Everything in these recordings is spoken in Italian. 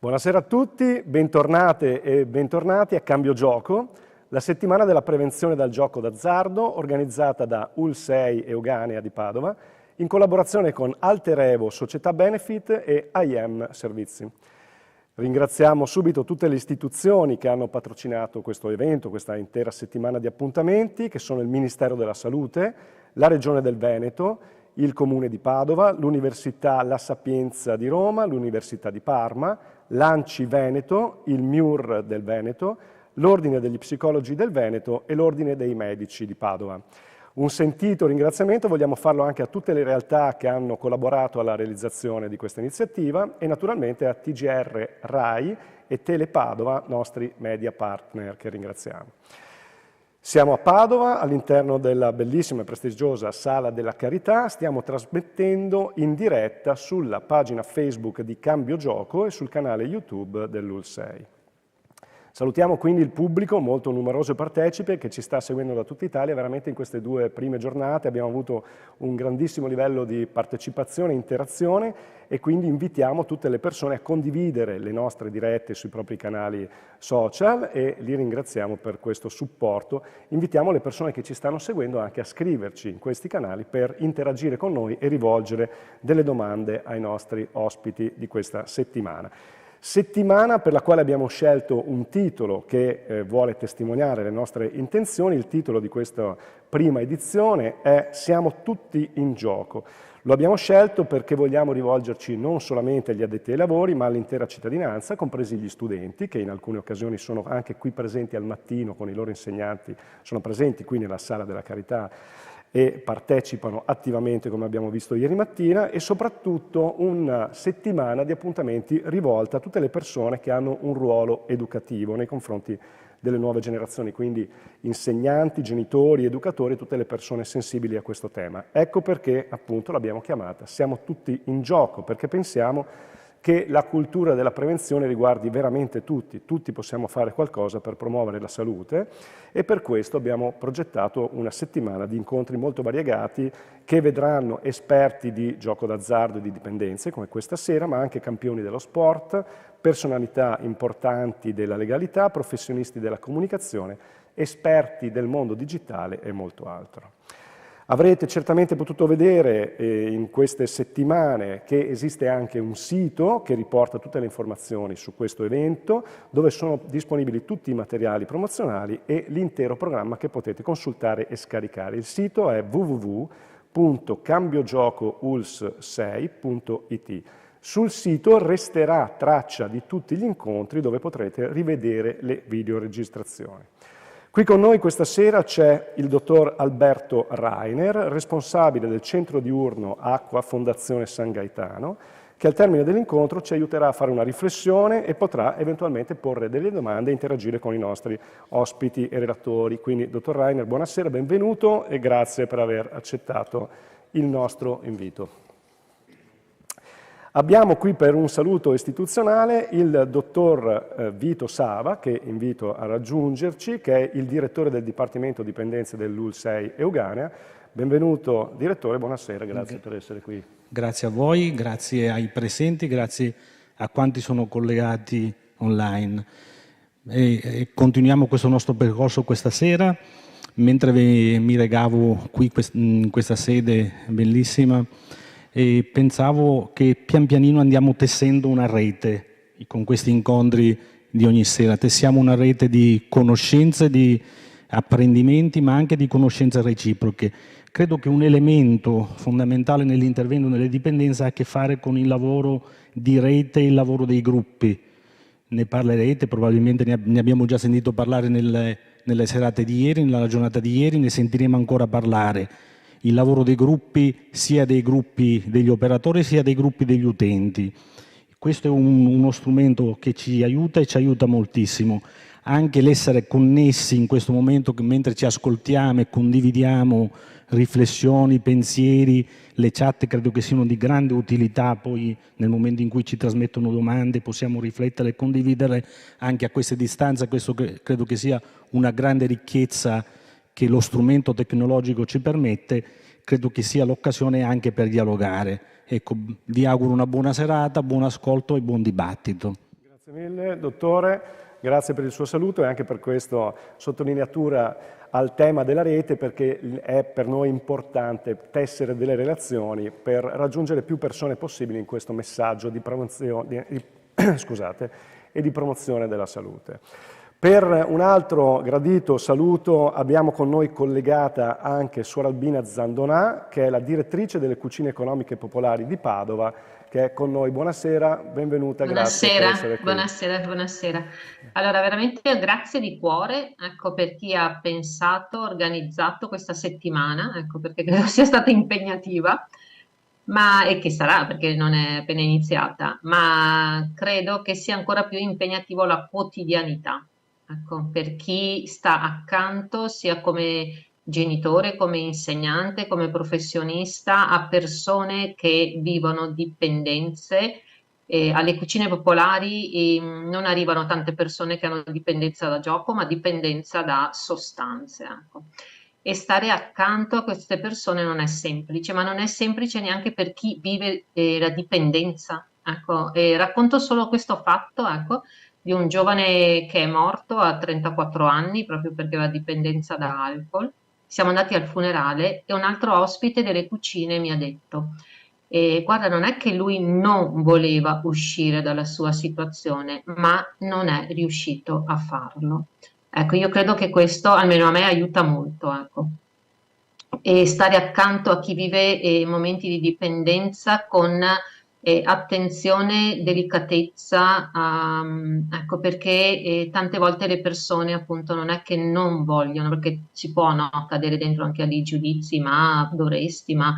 Buonasera a tutti, bentornate e bentornati a Cambio Gioco, la settimana della prevenzione dal gioco d'azzardo organizzata da UL6 Euganea di Padova in collaborazione con Alter Evo Società Benefit e IM Servizi. Ringraziamo subito tutte le istituzioni che hanno patrocinato questo evento, questa intera settimana di appuntamenti, che sono il Ministero della Salute, la Regione del Veneto, il Comune di Padova, l'Università La Sapienza di Roma, l'Università di Parma, l'ANCI Veneto, il MIUR del Veneto, l'Ordine degli Psicologi del Veneto e l'Ordine dei Medici di Padova. Un sentito ringraziamento vogliamo farlo anche a tutte le realtà che hanno collaborato alla realizzazione di questa iniziativa e naturalmente a TGR Rai e Telepadova, nostri media partner, che ringraziamo. Siamo a Padova, all'interno della bellissima e prestigiosa Sala della Carità, stiamo trasmettendo in diretta sulla pagina Facebook di Cambio Gioco e sul canale YouTube dell'UL6. Salutiamo quindi il pubblico molto numeroso e partecipe che ci sta seguendo da tutta Italia. Veramente in queste due prime giornate abbiamo avuto un grandissimo livello di partecipazione e interazione e quindi invitiamo tutte le persone a condividere le nostre dirette sui propri canali social e li ringraziamo per questo supporto. Invitiamo le persone che ci stanno seguendo anche a scriverci in questi canali per interagire con noi e rivolgere delle domande ai nostri ospiti di questa settimana. Settimana per la quale abbiamo scelto un titolo che vuole testimoniare le nostre intenzioni. Il titolo di questa prima edizione è Siamo tutti in gioco. Lo abbiamo scelto perché vogliamo rivolgerci non solamente agli addetti ai lavori, ma all'intera cittadinanza, compresi gli studenti, che in alcune occasioni sono anche qui presenti al mattino con i loro insegnanti, sono presenti qui nella Sala della Carità e partecipano attivamente, come abbiamo visto ieri mattina, e soprattutto una settimana di appuntamenti rivolta a tutte le persone che hanno un ruolo educativo nei confronti delle nuove generazioni, quindi insegnanti, genitori, educatori, tutte le persone sensibili a questo tema. Ecco perché appunto l'abbiamo chiamata Siamo tutti in gioco, perché pensiamo che la cultura della prevenzione riguardi veramente tutti. Tutti possiamo fare qualcosa per promuovere la salute e per questo abbiamo progettato una settimana di incontri molto variegati che vedranno esperti di gioco d'azzardo e di dipendenze, come questa sera, ma anche campioni dello sport, personalità importanti della legalità, professionisti della comunicazione, esperti del mondo digitale e molto altro. Avrete certamente potuto vedere in queste settimane che esiste anche un sito che riporta tutte le informazioni su questo evento, dove sono disponibili tutti i materiali promozionali e l'intero programma che potete consultare e scaricare. Il sito è www.cambiogioco.uls6.it. Sul sito resterà traccia di tutti gli incontri dove potrete rivedere le videoregistrazioni. Qui con noi questa sera c'è il dottor Alberto Rainer, responsabile del centro diurno Acqua Fondazione San Gaetano, che al termine dell'incontro ci aiuterà a fare una riflessione e potrà eventualmente porre delle domande e interagire con i nostri ospiti e relatori. Quindi, dottor Rainer, buonasera, benvenuto e grazie per aver accettato il nostro invito. Abbiamo qui per un saluto istituzionale il dottor Vito Sava, che invito a raggiungerci, che è il direttore del Dipartimento Dipendenze dell'UL6 Euganea. Benvenuto direttore, buonasera, grazie per essere qui. Grazie a voi, grazie ai presenti, grazie a quanti sono collegati online. E continuiamo questo nostro percorso questa sera. Mentre mi regavo qui in questa sede bellissima, e pensavo che pian pianino andiamo tessendo una rete con questi incontri di ogni sera. Tessiamo una rete di conoscenze, di apprendimenti, ma anche di conoscenze reciproche. Credo che un elemento fondamentale nell'intervento nelle dipendenze ha a che fare con il lavoro di rete e il lavoro dei gruppi. Ne parlerete, probabilmente ne abbiamo già sentito parlare nelle serate di ieri, nella giornata di ieri, ne sentiremo ancora parlare. Il lavoro dei gruppi, sia dei gruppi degli operatori sia dei gruppi degli utenti. Questo è uno strumento che ci aiuta e ci aiuta moltissimo. Anche l'essere connessi in questo momento, mentre ci ascoltiamo e condividiamo riflessioni, pensieri, le chat credo che siano di grande utilità. Poi nel momento in cui ci trasmettono domande possiamo riflettere e condividere anche a queste distanze. Questo credo che sia una grande ricchezza che lo strumento tecnologico ci permette. Credo che sia l'occasione anche per dialogare. Ecco, vi auguro una buona serata, buon ascolto e buon dibattito. Grazie mille, dottore, grazie per il suo saluto e anche per questa sottolineatura al tema della rete, perché è per noi importante tessere delle relazioni per raggiungere più persone possibili in questo messaggio di promozione, scusate, e di promozione della salute. Per un altro gradito saluto abbiamo con noi collegata anche Suor Albina Zandonà, che è la direttrice delle cucine economiche popolari di Padova, che è con noi. Buonasera, benvenuta, grazie per essere qui. Buonasera, buonasera. Allora, veramente grazie di cuore, ecco, per chi ha pensato, organizzato questa settimana, ecco, perché credo sia stata impegnativa, e che sarà, perché non è appena iniziata, ma credo che sia ancora più impegnativo la quotidianità, ecco, per chi sta accanto, sia come genitore, come insegnante, come professionista, a persone che vivono dipendenze. Alle cucine popolari non arrivano tante persone che hanno dipendenza da gioco, ma dipendenza da sostanze. Ecco. E stare accanto a queste persone non è semplice, ma non è semplice neanche per chi vive la dipendenza. Ecco. E racconto solo questo fatto, ecco, di un giovane che è morto a 34 anni proprio perché aveva dipendenza da alcol. Siamo andati al funerale e un altro ospite delle cucine mi ha detto: guarda, non è che lui non voleva uscire dalla sua situazione, ma non è riuscito a farlo. Ecco, io credo che questo almeno a me aiuta molto, ecco. E stare accanto a chi vive momenti di dipendenza con attenzione, delicatezza, ecco, perché tante volte le persone appunto non è che non vogliono, perché si può, no, cadere dentro anche agli giudizi, ma dovresti, ma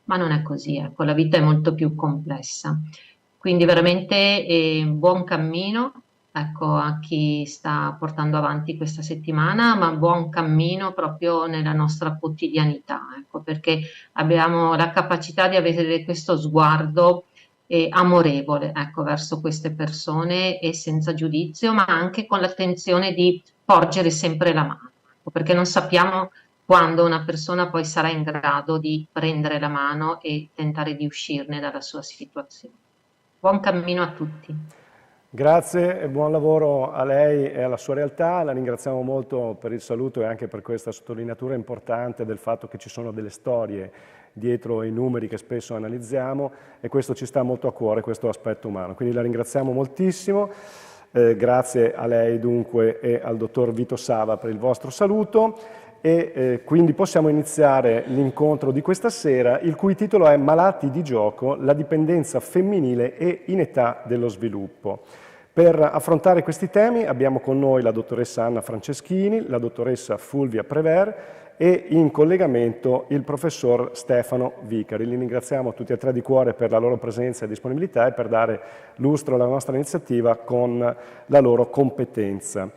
non è così, ecco, la vita è molto più complessa. Quindi veramente buon cammino, ecco, a chi sta portando avanti questa settimana, ma buon cammino proprio nella nostra quotidianità, ecco, perché abbiamo la capacità di avere questo sguardo amorevole, ecco, verso queste persone e senza giudizio, ma anche con l'attenzione di porgere sempre la mano, ecco, perché non sappiamo quando una persona poi sarà in grado di prendere la mano e tentare di uscirne dalla sua situazione. Buon cammino a tutti. Grazie e buon lavoro a lei e alla sua realtà, la ringraziamo molto per il saluto e anche per questa sottolineatura importante del fatto che ci sono delle storie dietro i numeri che spesso analizziamo e questo ci sta molto a cuore, questo aspetto umano. Quindi la ringraziamo moltissimo, grazie a lei dunque e al dottor Vito Sava per il vostro saluto e quindi possiamo iniziare l'incontro di questa sera, il cui titolo è Malati di gioco, la dipendenza femminile e in età dello sviluppo. Per affrontare questi temi abbiamo con noi la dottoressa Anna Franceschini, la dottoressa Fulvia Prever e in collegamento il professor Stefano Vicari. Li ringraziamo tutti e tre di cuore per la loro presenza e disponibilità e per dare lustro alla nostra iniziativa con la loro competenza.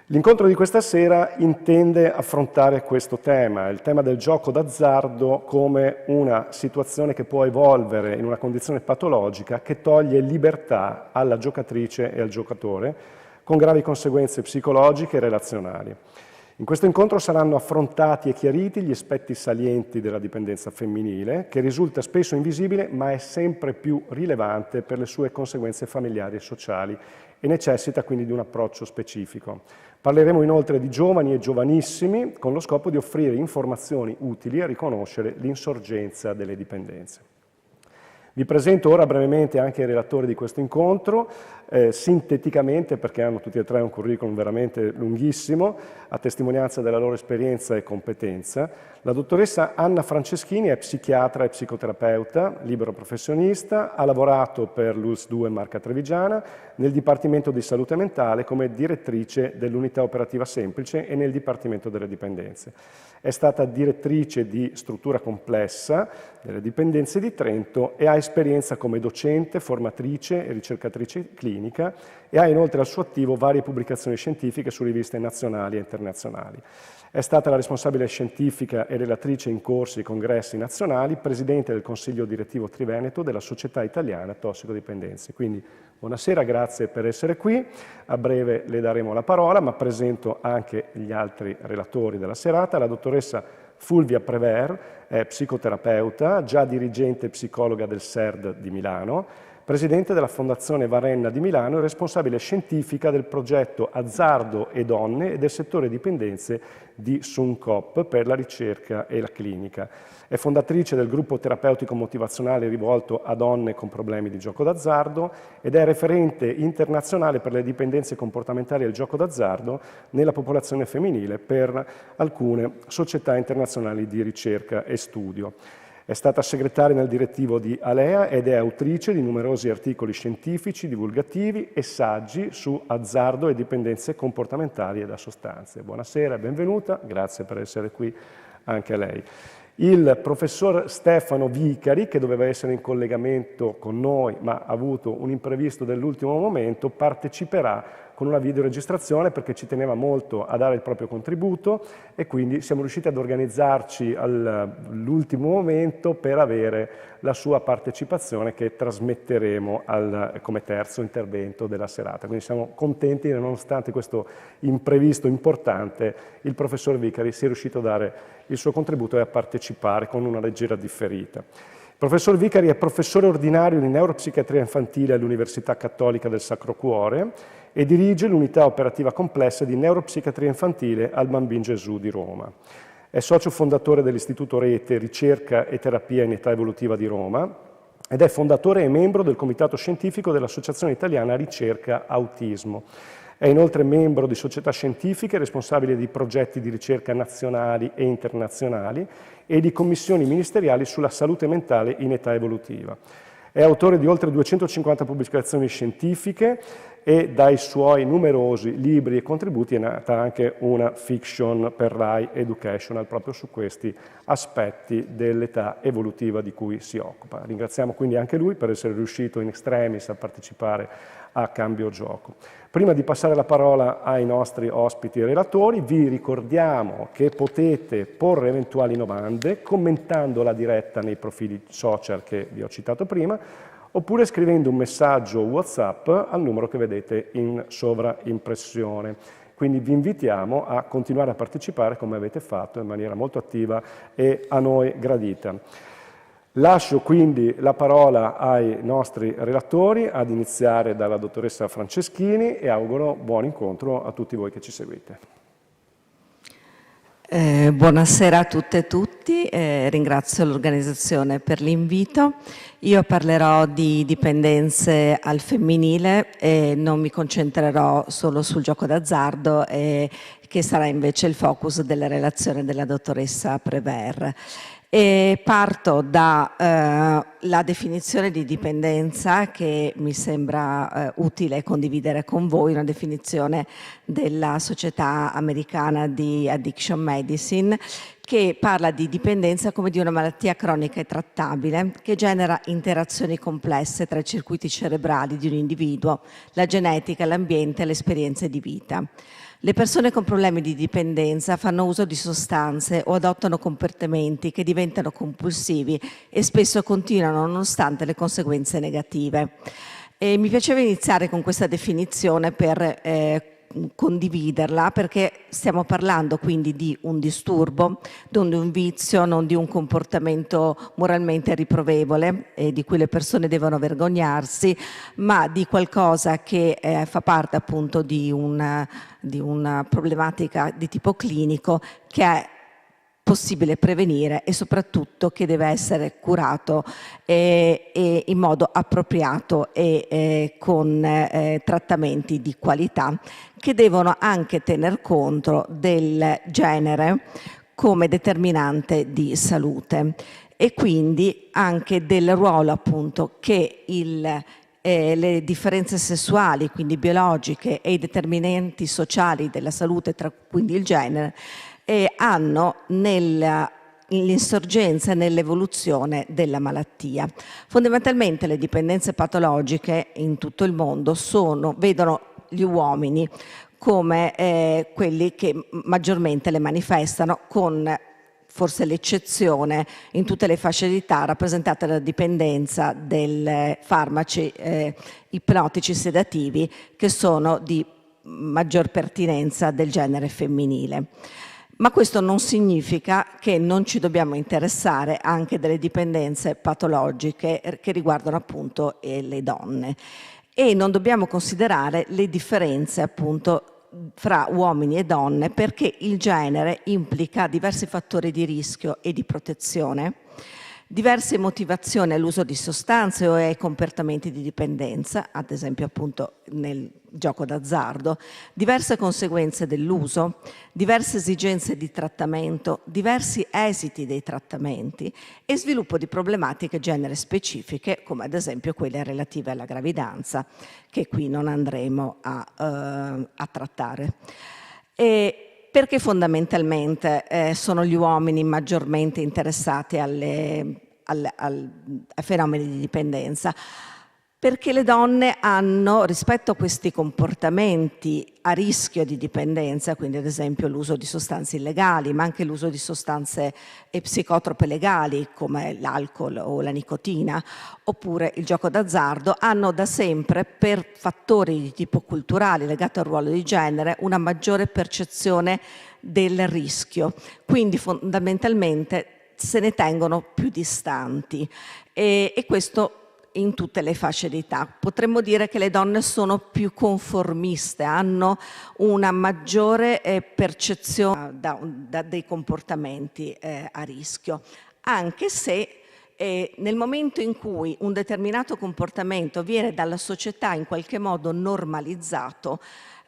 L'incontro di questa sera intende affrontare questo tema, il tema del gioco d'azzardo come una situazione che può evolvere in una condizione patologica che toglie libertà alla giocatrice e al giocatore, con gravi conseguenze psicologiche e relazionali. In questo incontro saranno affrontati e chiariti gli aspetti salienti della dipendenza femminile, che risulta spesso invisibile ma è sempre più rilevante per le sue conseguenze familiari e sociali e necessita quindi di un approccio specifico. Parleremo inoltre di giovani e giovanissimi con lo scopo di offrire informazioni utili a riconoscere l'insorgenza delle dipendenze. Vi presento ora brevemente anche i relatori di questo incontro, sinteticamente perché hanno tutti e tre un curriculum veramente lunghissimo, a testimonianza della loro esperienza e competenza. La dottoressa Anna Franceschini è psichiatra e psicoterapeuta, libero professionista, ha lavorato per l'ULSS 2 Marca Trevigiana nel Dipartimento di Salute Mentale come direttrice dell'Unità Operativa Semplice e nel Dipartimento delle Dipendenze. È stata direttrice di Struttura Complessa delle Dipendenze di Trento e ha esperienza come docente, formatrice e ricercatrice clinica e ha inoltre al suo attivo varie pubblicazioni scientifiche su riviste nazionali e internazionali. È stata la responsabile scientifica e relatrice in corsi e congressi nazionali, presidente del Consiglio Direttivo Triveneto della Società Italiana Tossicodipendenze. Quindi buonasera, grazie per essere qui. A breve le daremo la parola, ma presento anche gli altri relatori della serata. La dottoressa Fulvia Prever è psicoterapeuta, già dirigente psicologa del SERD di Milano, presidente della Fondazione Varenna di Milano e responsabile scientifica del progetto Azzardo e Donne e del settore dipendenze di SUNCOP per la ricerca e la clinica. È fondatrice del gruppo terapeutico motivazionale rivolto a donne con problemi di gioco d'azzardo ed è referente internazionale per le dipendenze comportamentali del gioco d'azzardo nella popolazione femminile per alcune società internazionali di ricerca e studio. È stata segretaria nel direttivo di Alea ed è autrice di numerosi articoli scientifici, divulgativi e saggi su azzardo e dipendenze comportamentali da sostanze. Buonasera, benvenuta, grazie per essere qui anche a lei. Il professor Stefano Vicari, che doveva essere in collegamento con noi ma ha avuto un imprevisto dell'ultimo momento, parteciperà con una videoregistrazione perché ci teneva molto a dare il proprio contributo e quindi siamo riusciti ad organizzarci all'ultimo momento per avere la sua partecipazione che trasmetteremo come terzo intervento della serata. Quindi siamo contenti che nonostante questo imprevisto importante il professor Vicari sia riuscito a dare il suo contributo e a partecipare con una leggera differita. Il professor Vicari è professore ordinario di neuropsichiatria infantile all'Università Cattolica del Sacro Cuore e dirige l'unità operativa complessa di neuropsichiatria infantile al Bambin Gesù di Roma. È socio fondatore dell'Istituto Rete Ricerca e Terapia in Età Evolutiva di Roma ed è fondatore e membro del comitato scientifico dell'Associazione Italiana Ricerca Autismo. È inoltre membro di società scientifiche, responsabile di progetti di ricerca nazionali e internazionali e di commissioni ministeriali sulla salute mentale in età evolutiva. È autore di oltre 250 pubblicazioni scientifiche e dai suoi numerosi libri e contributi è nata anche una fiction per Rai Educational proprio su questi aspetti dell'età evolutiva di cui si occupa. Ringraziamo quindi anche lui per essere riuscito in extremis a partecipare a Cambio Gioco. Prima di passare la parola ai nostri ospiti e relatori, vi ricordiamo che potete porre eventuali domande commentando la diretta nei profili social che vi ho citato prima, oppure scrivendo un messaggio WhatsApp al numero che vedete in sovraimpressione. Quindi vi invitiamo a continuare a partecipare come avete fatto in maniera molto attiva e a noi gradita. Lascio quindi la parola ai nostri relatori, ad iniziare dalla dottoressa Franceschini e auguro buon incontro a tutti voi che ci seguite. Buonasera a tutte e tutti, ringrazio l'organizzazione per l'invito. Io parlerò di dipendenze al femminile e non mi concentrerò solo sul gioco d'azzardo, che sarà invece il focus della relazione della dottoressa Prévert. E parto dalla definizione di dipendenza che mi sembra utile condividere con voi, una definizione della Società Americana di Addiction Medicine, che parla di dipendenza come di una malattia cronica e trattabile che genera interazioni complesse tra i circuiti cerebrali di un individuo, la genetica, l'ambiente e le esperienze di vita. Le persone con problemi di dipendenza fanno uso di sostanze o adottano comportamenti che diventano compulsivi e spesso continuano nonostante le conseguenze negative. E mi piaceva iniziare con questa definizione per condividerla, perché stiamo parlando quindi di un disturbo, non di un vizio, non di un comportamento moralmente riprovevole di cui le persone devono vergognarsi, ma di qualcosa che fa parte appunto di una problematica di tipo clinico che è possibile prevenire e soprattutto che deve essere curato in modo appropriato e con trattamenti di qualità che devono anche tener conto del genere come determinante di salute e quindi anche del ruolo appunto che le differenze sessuali, quindi biologiche, e i determinanti sociali della salute, tra quindi il genere, hanno nell'insorgenza e nell'evoluzione della malattia. Fondamentalmente le dipendenze patologiche in tutto il mondo vedono gli uomini come quelli che maggiormente le manifestano, con forse l'eccezione in tutte le fasce di età rappresentate dalla dipendenza dei farmaci ipnotici sedativi che sono di maggior pertinenza del genere femminile. Ma questo non significa che non ci dobbiamo interessare anche delle dipendenze patologiche che riguardano appunto le donne, e non dobbiamo considerare le differenze appunto fra uomini e donne, perché il genere implica diversi fattori di rischio e di protezione, diverse motivazioni all'uso di sostanze o ai comportamenti di dipendenza, ad esempio appunto nel gioco d'azzardo, diverse conseguenze dell'uso, diverse esigenze di trattamento, diversi esiti dei trattamenti e sviluppo di problematiche genere specifiche, come ad esempio quelle relative alla gravidanza, che qui non andremo a trattare. Perché fondamentalmente sono gli uomini maggiormente interessati ai fenomeni di dipendenza? Perché le donne hanno, rispetto a questi comportamenti a rischio di dipendenza, quindi ad esempio l'uso di sostanze illegali, ma anche l'uso di sostanze psicotrope legali come l'alcol o la nicotina, oppure il gioco d'azzardo, hanno da sempre, per fattori di tipo culturale legati al ruolo di genere, una maggiore percezione del rischio. Quindi fondamentalmente se ne tengono più distanti e questo in tutte le fasce d'età. Potremmo dire che le donne sono più conformiste, hanno una maggiore percezione dei comportamenti a rischio, anche se nel momento in cui un determinato comportamento viene dalla società in qualche modo normalizzato,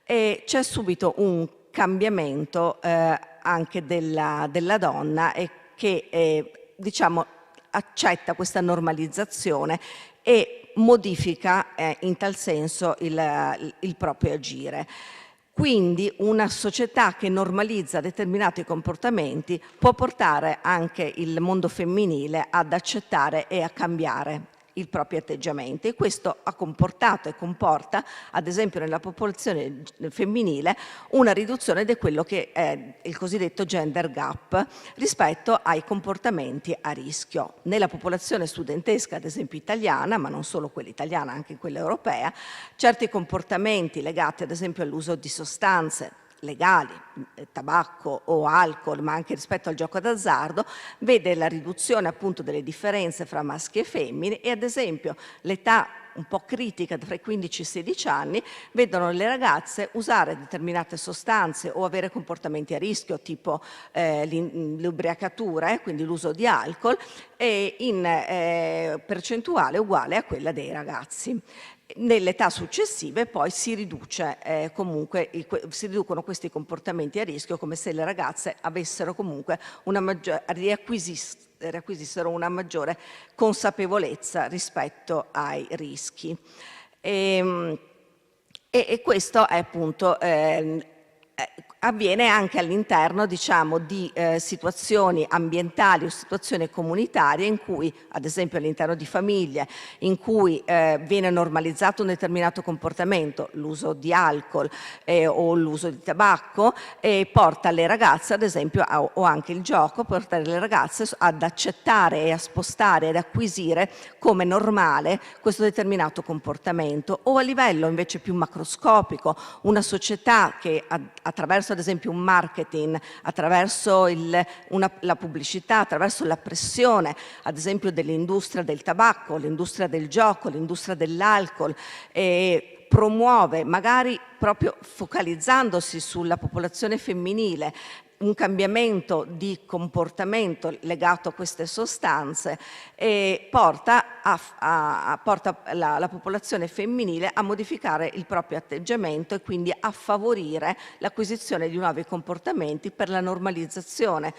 c'è subito un cambiamento anche della donna che diciamo accetta questa normalizzazione e modifica in tal senso il proprio agire. Quindi una società che normalizza determinati comportamenti può portare anche il mondo femminile ad accettare e a cambiare il proprio atteggiamento, e questo ha comportato e comporta, ad esempio nella popolazione femminile, una riduzione di quello che è il cosiddetto gender gap rispetto ai comportamenti a rischio. Nella popolazione studentesca, ad esempio italiana, ma non solo quella italiana, anche quella europea, certi comportamenti legati ad esempio all'uso di sostanze legali, tabacco o alcol, ma anche rispetto al gioco d'azzardo, vede la riduzione appunto delle differenze fra maschi e femmine, e ad esempio l'età un po' critica tra i 15 e i 16 anni vedono le ragazze usare determinate sostanze o avere comportamenti a rischio tipo l'ubriacatura, quindi l'uso di alcol, in percentuale uguale a quella dei ragazzi. Nelle età successive poi si riduce si riducono questi comportamenti a rischio, come se le ragazze avessero comunque riacquisissero una maggiore consapevolezza rispetto ai rischi. E questo è appunto avviene anche all'interno, diciamo, di situazioni ambientali o situazioni comunitarie in cui, ad esempio all'interno di famiglie, in cui viene normalizzato un determinato comportamento, l'uso di alcol o l'uso di tabacco, porta le ragazze, ad esempio, o anche il gioco, porta le ragazze ad accettare e a spostare, ad acquisire come normale questo determinato comportamento, o a livello invece più macroscopico, una società che attraverso ad esempio un marketing, attraverso la pubblicità, attraverso la pressione ad esempio dell'industria del tabacco, l'industria del gioco, l'industria dell'alcol, promuove, magari proprio focalizzandosi sulla popolazione femminile, un cambiamento di comportamento legato a queste sostanze, porta la popolazione femminile a modificare il proprio atteggiamento e quindi a favorire l'acquisizione di nuovi comportamenti per la normalizzazione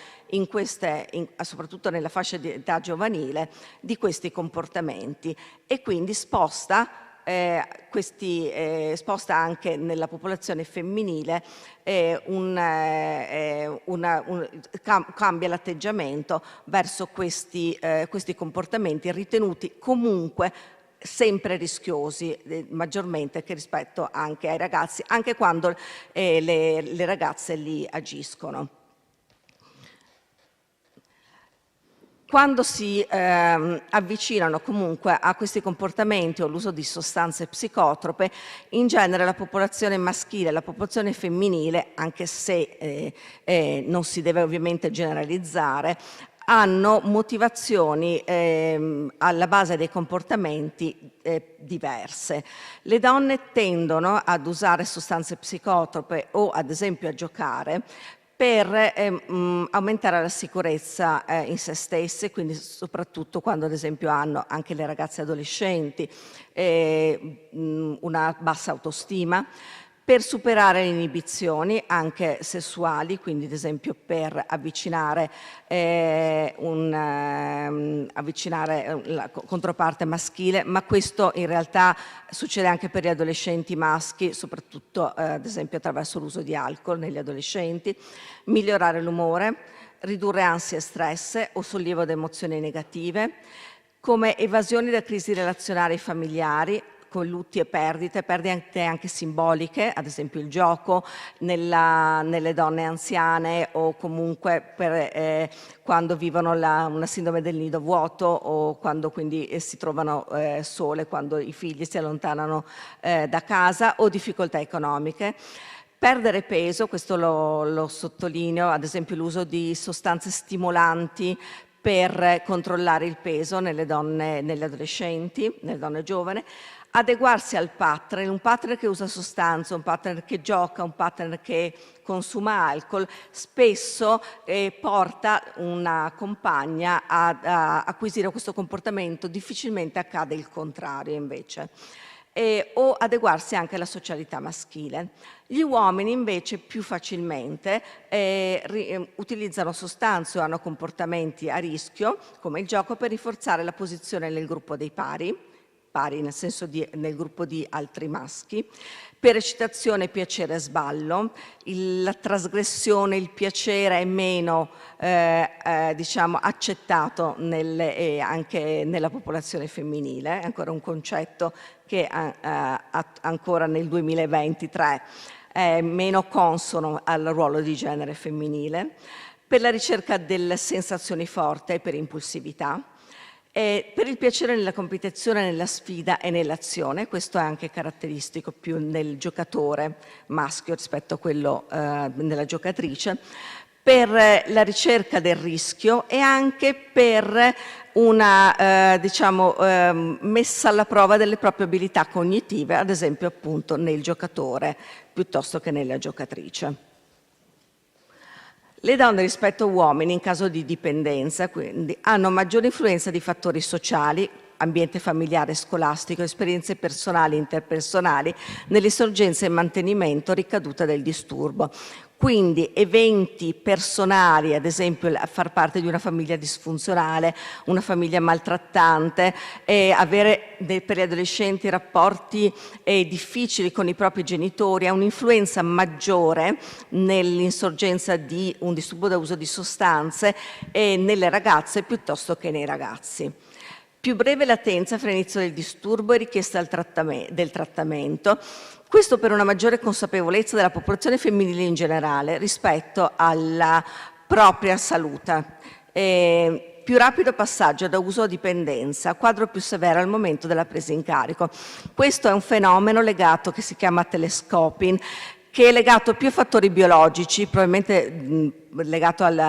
soprattutto nella fascia di età giovanile di questi comportamenti, e quindi sposta anche nella popolazione femminile, cambia l'atteggiamento verso questi comportamenti ritenuti comunque sempre rischiosi, maggiormente che rispetto anche ai ragazzi, anche quando le ragazze li agiscono. Quando si avvicinano comunque a questi comportamenti o all'uso di sostanze psicotrope, in genere la popolazione maschile e la popolazione femminile, anche se non si deve ovviamente generalizzare, hanno motivazioni alla base dei comportamenti diverse. Le donne tendono ad usare sostanze psicotrope o ad esempio a giocare per aumentare la sicurezza in se stesse, quindi soprattutto quando ad esempio hanno anche le ragazze adolescenti una bassa autostima, per superare le inibizioni anche sessuali, quindi ad esempio per avvicinare la controparte maschile, ma questo in realtà succede anche per gli adolescenti maschi, soprattutto ad esempio attraverso l'uso di alcol negli adolescenti, migliorare l'umore, ridurre ansia e stress o sollievo di emozioni negative, come evasioni da crisi relazionali familiari, con lutti e perdite anche simboliche, ad esempio il gioco nelle donne anziane o comunque per, quando vivono una sindrome del nido vuoto o quando quindi si trovano sole, quando i figli si allontanano da casa, o difficoltà economiche. Perdere peso, questo lo sottolineo, ad esempio l'uso di sostanze stimolanti per controllare il peso nelle donne, nelle adolescenti, nelle donne giovani. Adeguarsi al partner, un partner che usa sostanze, un partner che gioca, un partner che consuma alcol, spesso porta una compagna ad acquisire questo comportamento, difficilmente accade il contrario invece. O adeguarsi anche alla socialità maschile. Gli uomini invece più facilmente utilizzano sostanze o hanno comportamenti a rischio, come il gioco, per rinforzare la posizione nel gruppo dei pari nel senso nel gruppo di altri maschi, per eccitazione, piacere e sballo. La trasgressione, il piacere è meno diciamo accettato anche nella popolazione femminile, è ancora un concetto che ancora nel 2023 è meno consono al ruolo di genere femminile, per la ricerca delle sensazioni forti e per impulsività. Per il piacere nella competizione, nella sfida e nell'azione, questo è anche caratteristico più nel giocatore maschio rispetto a quello nella giocatrice, per la ricerca del rischio e anche per una messa alla prova delle proprie abilità cognitive, ad esempio appunto nel giocatore piuttosto che nella giocatrice. Le donne rispetto agli uomini in caso di dipendenza quindi hanno maggiore influenza di fattori sociali, ambiente familiare e scolastico, esperienze personali e interpersonali nell'insorgenza e mantenimento ricaduta del disturbo. Quindi eventi personali, ad esempio far parte di una famiglia disfunzionale, una famiglia maltrattante, avere per gli adolescenti rapporti difficili con i propri genitori, ha un'influenza maggiore nell'insorgenza di un disturbo da uso di sostanze nelle ragazze piuttosto che nei ragazzi. Più breve latenza fra l'inizio del disturbo e richiesta del trattamento. Questo per una maggiore consapevolezza della popolazione femminile in generale rispetto alla propria salute. Più rapido passaggio da uso a dipendenza, quadro più severo al momento della presa in carico. Questo è un fenomeno legato che si chiama telescoping, che è legato più a fattori biologici, probabilmente legato agli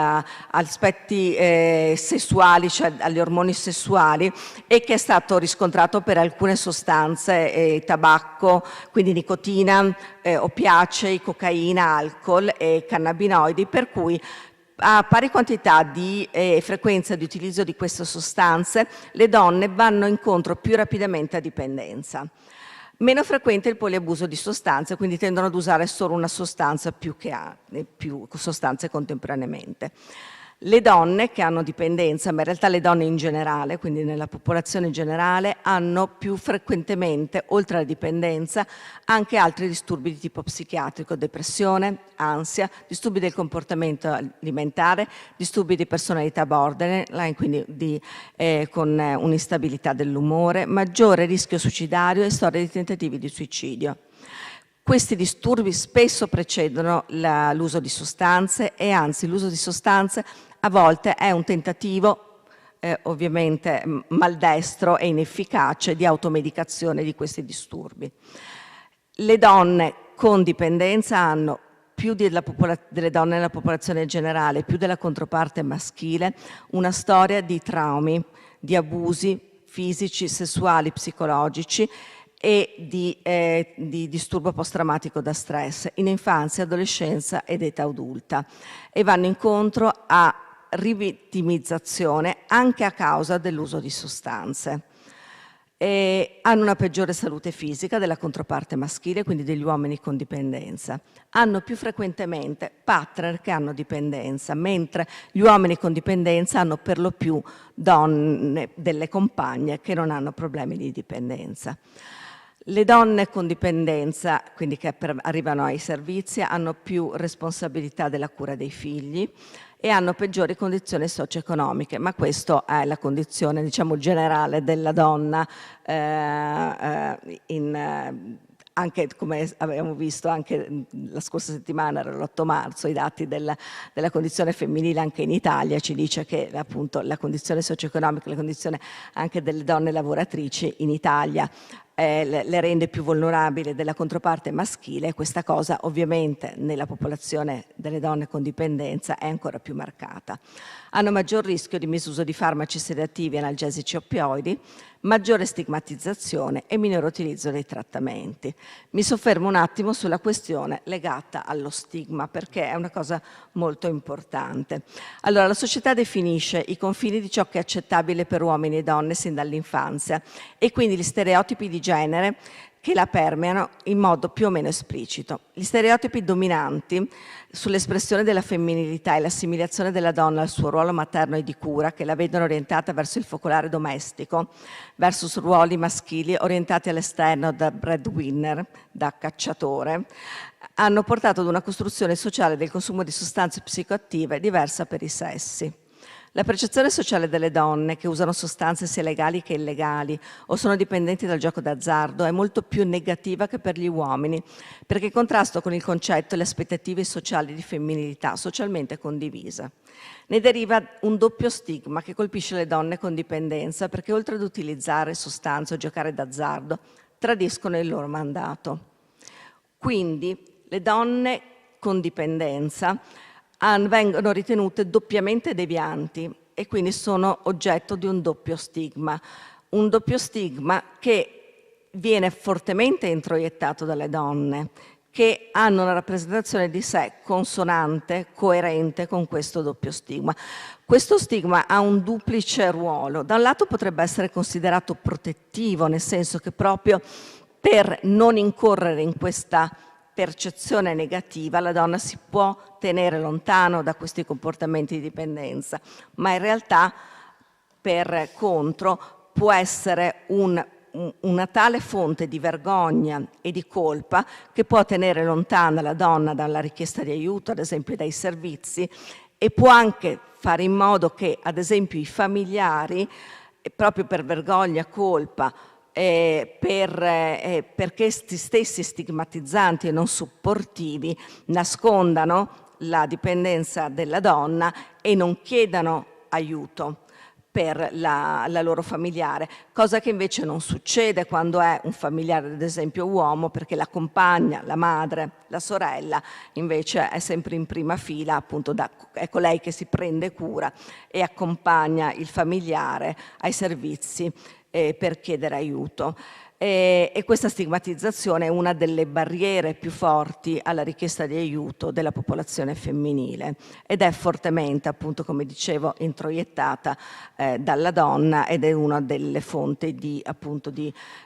aspetti sessuali, cioè agli ormoni sessuali, e che è stato riscontrato per alcune sostanze, tabacco, quindi nicotina, oppiacei, cocaina, alcol e cannabinoidi, per cui a pari quantità di frequenza di utilizzo di queste sostanze, le donne vanno incontro più rapidamente a dipendenza. Meno frequente il poliabuso di sostanze, quindi tendono ad usare solo una sostanza più sostanze contemporaneamente. Le donne che hanno dipendenza, ma in realtà le donne in generale, quindi nella popolazione in generale, hanno più frequentemente, oltre alla dipendenza, anche altri disturbi di tipo psichiatrico, depressione, ansia, disturbi del comportamento alimentare, disturbi di personalità borderline, quindi con un'instabilità dell'umore, maggiore rischio suicidario e storia di tentativi di suicidio. Questi disturbi spesso precedono l'uso di sostanze e anzi l'uso di sostanze a volte è un tentativo ovviamente maldestro e inefficace di automedicazione di questi disturbi. Le donne con dipendenza hanno più delle donne nella popolazione generale, più della controparte maschile, una storia di traumi, di abusi fisici, sessuali, psicologici e di disturbo post-traumatico da stress in infanzia, adolescenza ed età adulta, e vanno incontro a rivittimizzazione anche a causa dell'uso di sostanze. Hanno una peggiore salute fisica della controparte maschile, quindi degli uomini con dipendenza. Hanno più frequentemente partner che hanno dipendenza, mentre gli uomini con dipendenza hanno per lo più donne, delle compagne che non hanno problemi di dipendenza. Le donne con dipendenza, quindi che arrivano ai servizi, hanno più responsabilità della cura dei figli e hanno peggiori condizioni socio-economiche, ma questa è la condizione, diciamo, generale della donna, anche come abbiamo visto anche la scorsa settimana, era l'8 marzo, i dati della condizione femminile anche in Italia ci dice che appunto la condizione socio-economica, la condizione anche delle donne lavoratrici in Italia le rende più vulnerabili della controparte maschile, e questa cosa ovviamente nella popolazione delle donne con dipendenza è ancora più marcata. Hanno maggior rischio di misuso di farmaci sedativi, analgesici e oppioidi, maggiore stigmatizzazione e minore utilizzo dei trattamenti. Mi soffermo un attimo sulla questione legata allo stigma, perché è una cosa molto importante. Allora, la società definisce i confini di ciò che è accettabile per uomini e donne sin dall'infanzia, e quindi gli stereotipi di genere che la permeano in modo più o meno esplicito. Gli stereotipi dominanti sull'espressione della femminilità e l'assimilazione della donna al suo ruolo materno e di cura, che la vedono orientata verso il focolare domestico, versus ruoli maschili orientati all'esterno da breadwinner, da cacciatore, hanno portato ad una costruzione sociale del consumo di sostanze psicoattive diversa per i sessi. La percezione sociale delle donne che usano sostanze sia legali che illegali o sono dipendenti dal gioco d'azzardo è molto più negativa che per gli uomini, perché in contrasto con il concetto e le aspettative sociali di femminilità socialmente condivisa. Ne deriva un doppio stigma che colpisce le donne con dipendenza, perché oltre ad utilizzare sostanze o giocare d'azzardo, tradiscono il loro mandato. Quindi le donne con dipendenza vengono ritenute doppiamente devianti e quindi sono oggetto di un doppio stigma che viene fortemente introiettato dalle donne, che hanno una rappresentazione di sé consonante, coerente con questo doppio stigma. Questo stigma ha un duplice ruolo. Da un lato potrebbe essere considerato protettivo, nel senso che proprio per non incorrere in questa percezione negativa, la donna si può tenere lontano da questi comportamenti di dipendenza, ma in realtà per contro può essere una tale fonte di vergogna e di colpa che può tenere lontana la donna dalla richiesta di aiuto, ad esempio dai servizi, e può anche fare in modo che, ad esempio, i familiari, proprio per vergogna, colpa, perché questi stessi stigmatizzanti e non supportivi nascondano la dipendenza della donna e non chiedano aiuto per la loro familiare, cosa che invece non succede quando è un familiare, ad esempio uomo, perché la compagna, la madre, la sorella invece è sempre in prima fila, appunto è colei che si prende cura e accompagna il familiare ai servizi per chiedere aiuto. E questa stigmatizzazione è una delle barriere più forti alla richiesta di aiuto della popolazione femminile ed è fortemente, appunto, come dicevo, introiettata dalla donna ed è una delle fonti di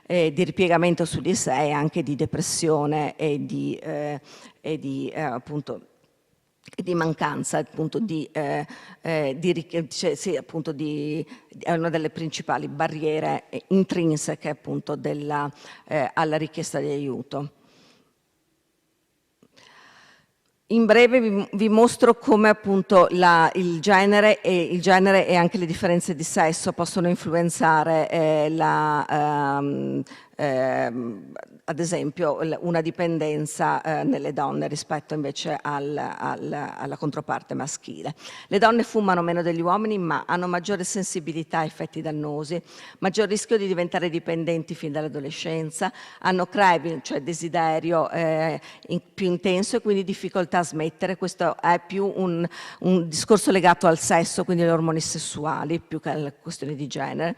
ripiegamento su di sé e anche di depressione e di mancanza, appunto, è una delle principali barriere intrinseche, appunto, alla richiesta di aiuto. In breve vi mostro come, appunto, il genere e anche le differenze di sesso possono influenzare ad esempio una dipendenza nelle donne rispetto invece alla controparte maschile. Le donne fumano meno degli uomini, ma hanno maggiore sensibilità a effetti dannosi, maggior rischio di diventare dipendenti fin dall'adolescenza, hanno craving, cioè desiderio più intenso e quindi difficoltà a smettere. Questo è più un discorso legato al sesso, quindi alle ormoni sessuali, più che alle questioni di genere.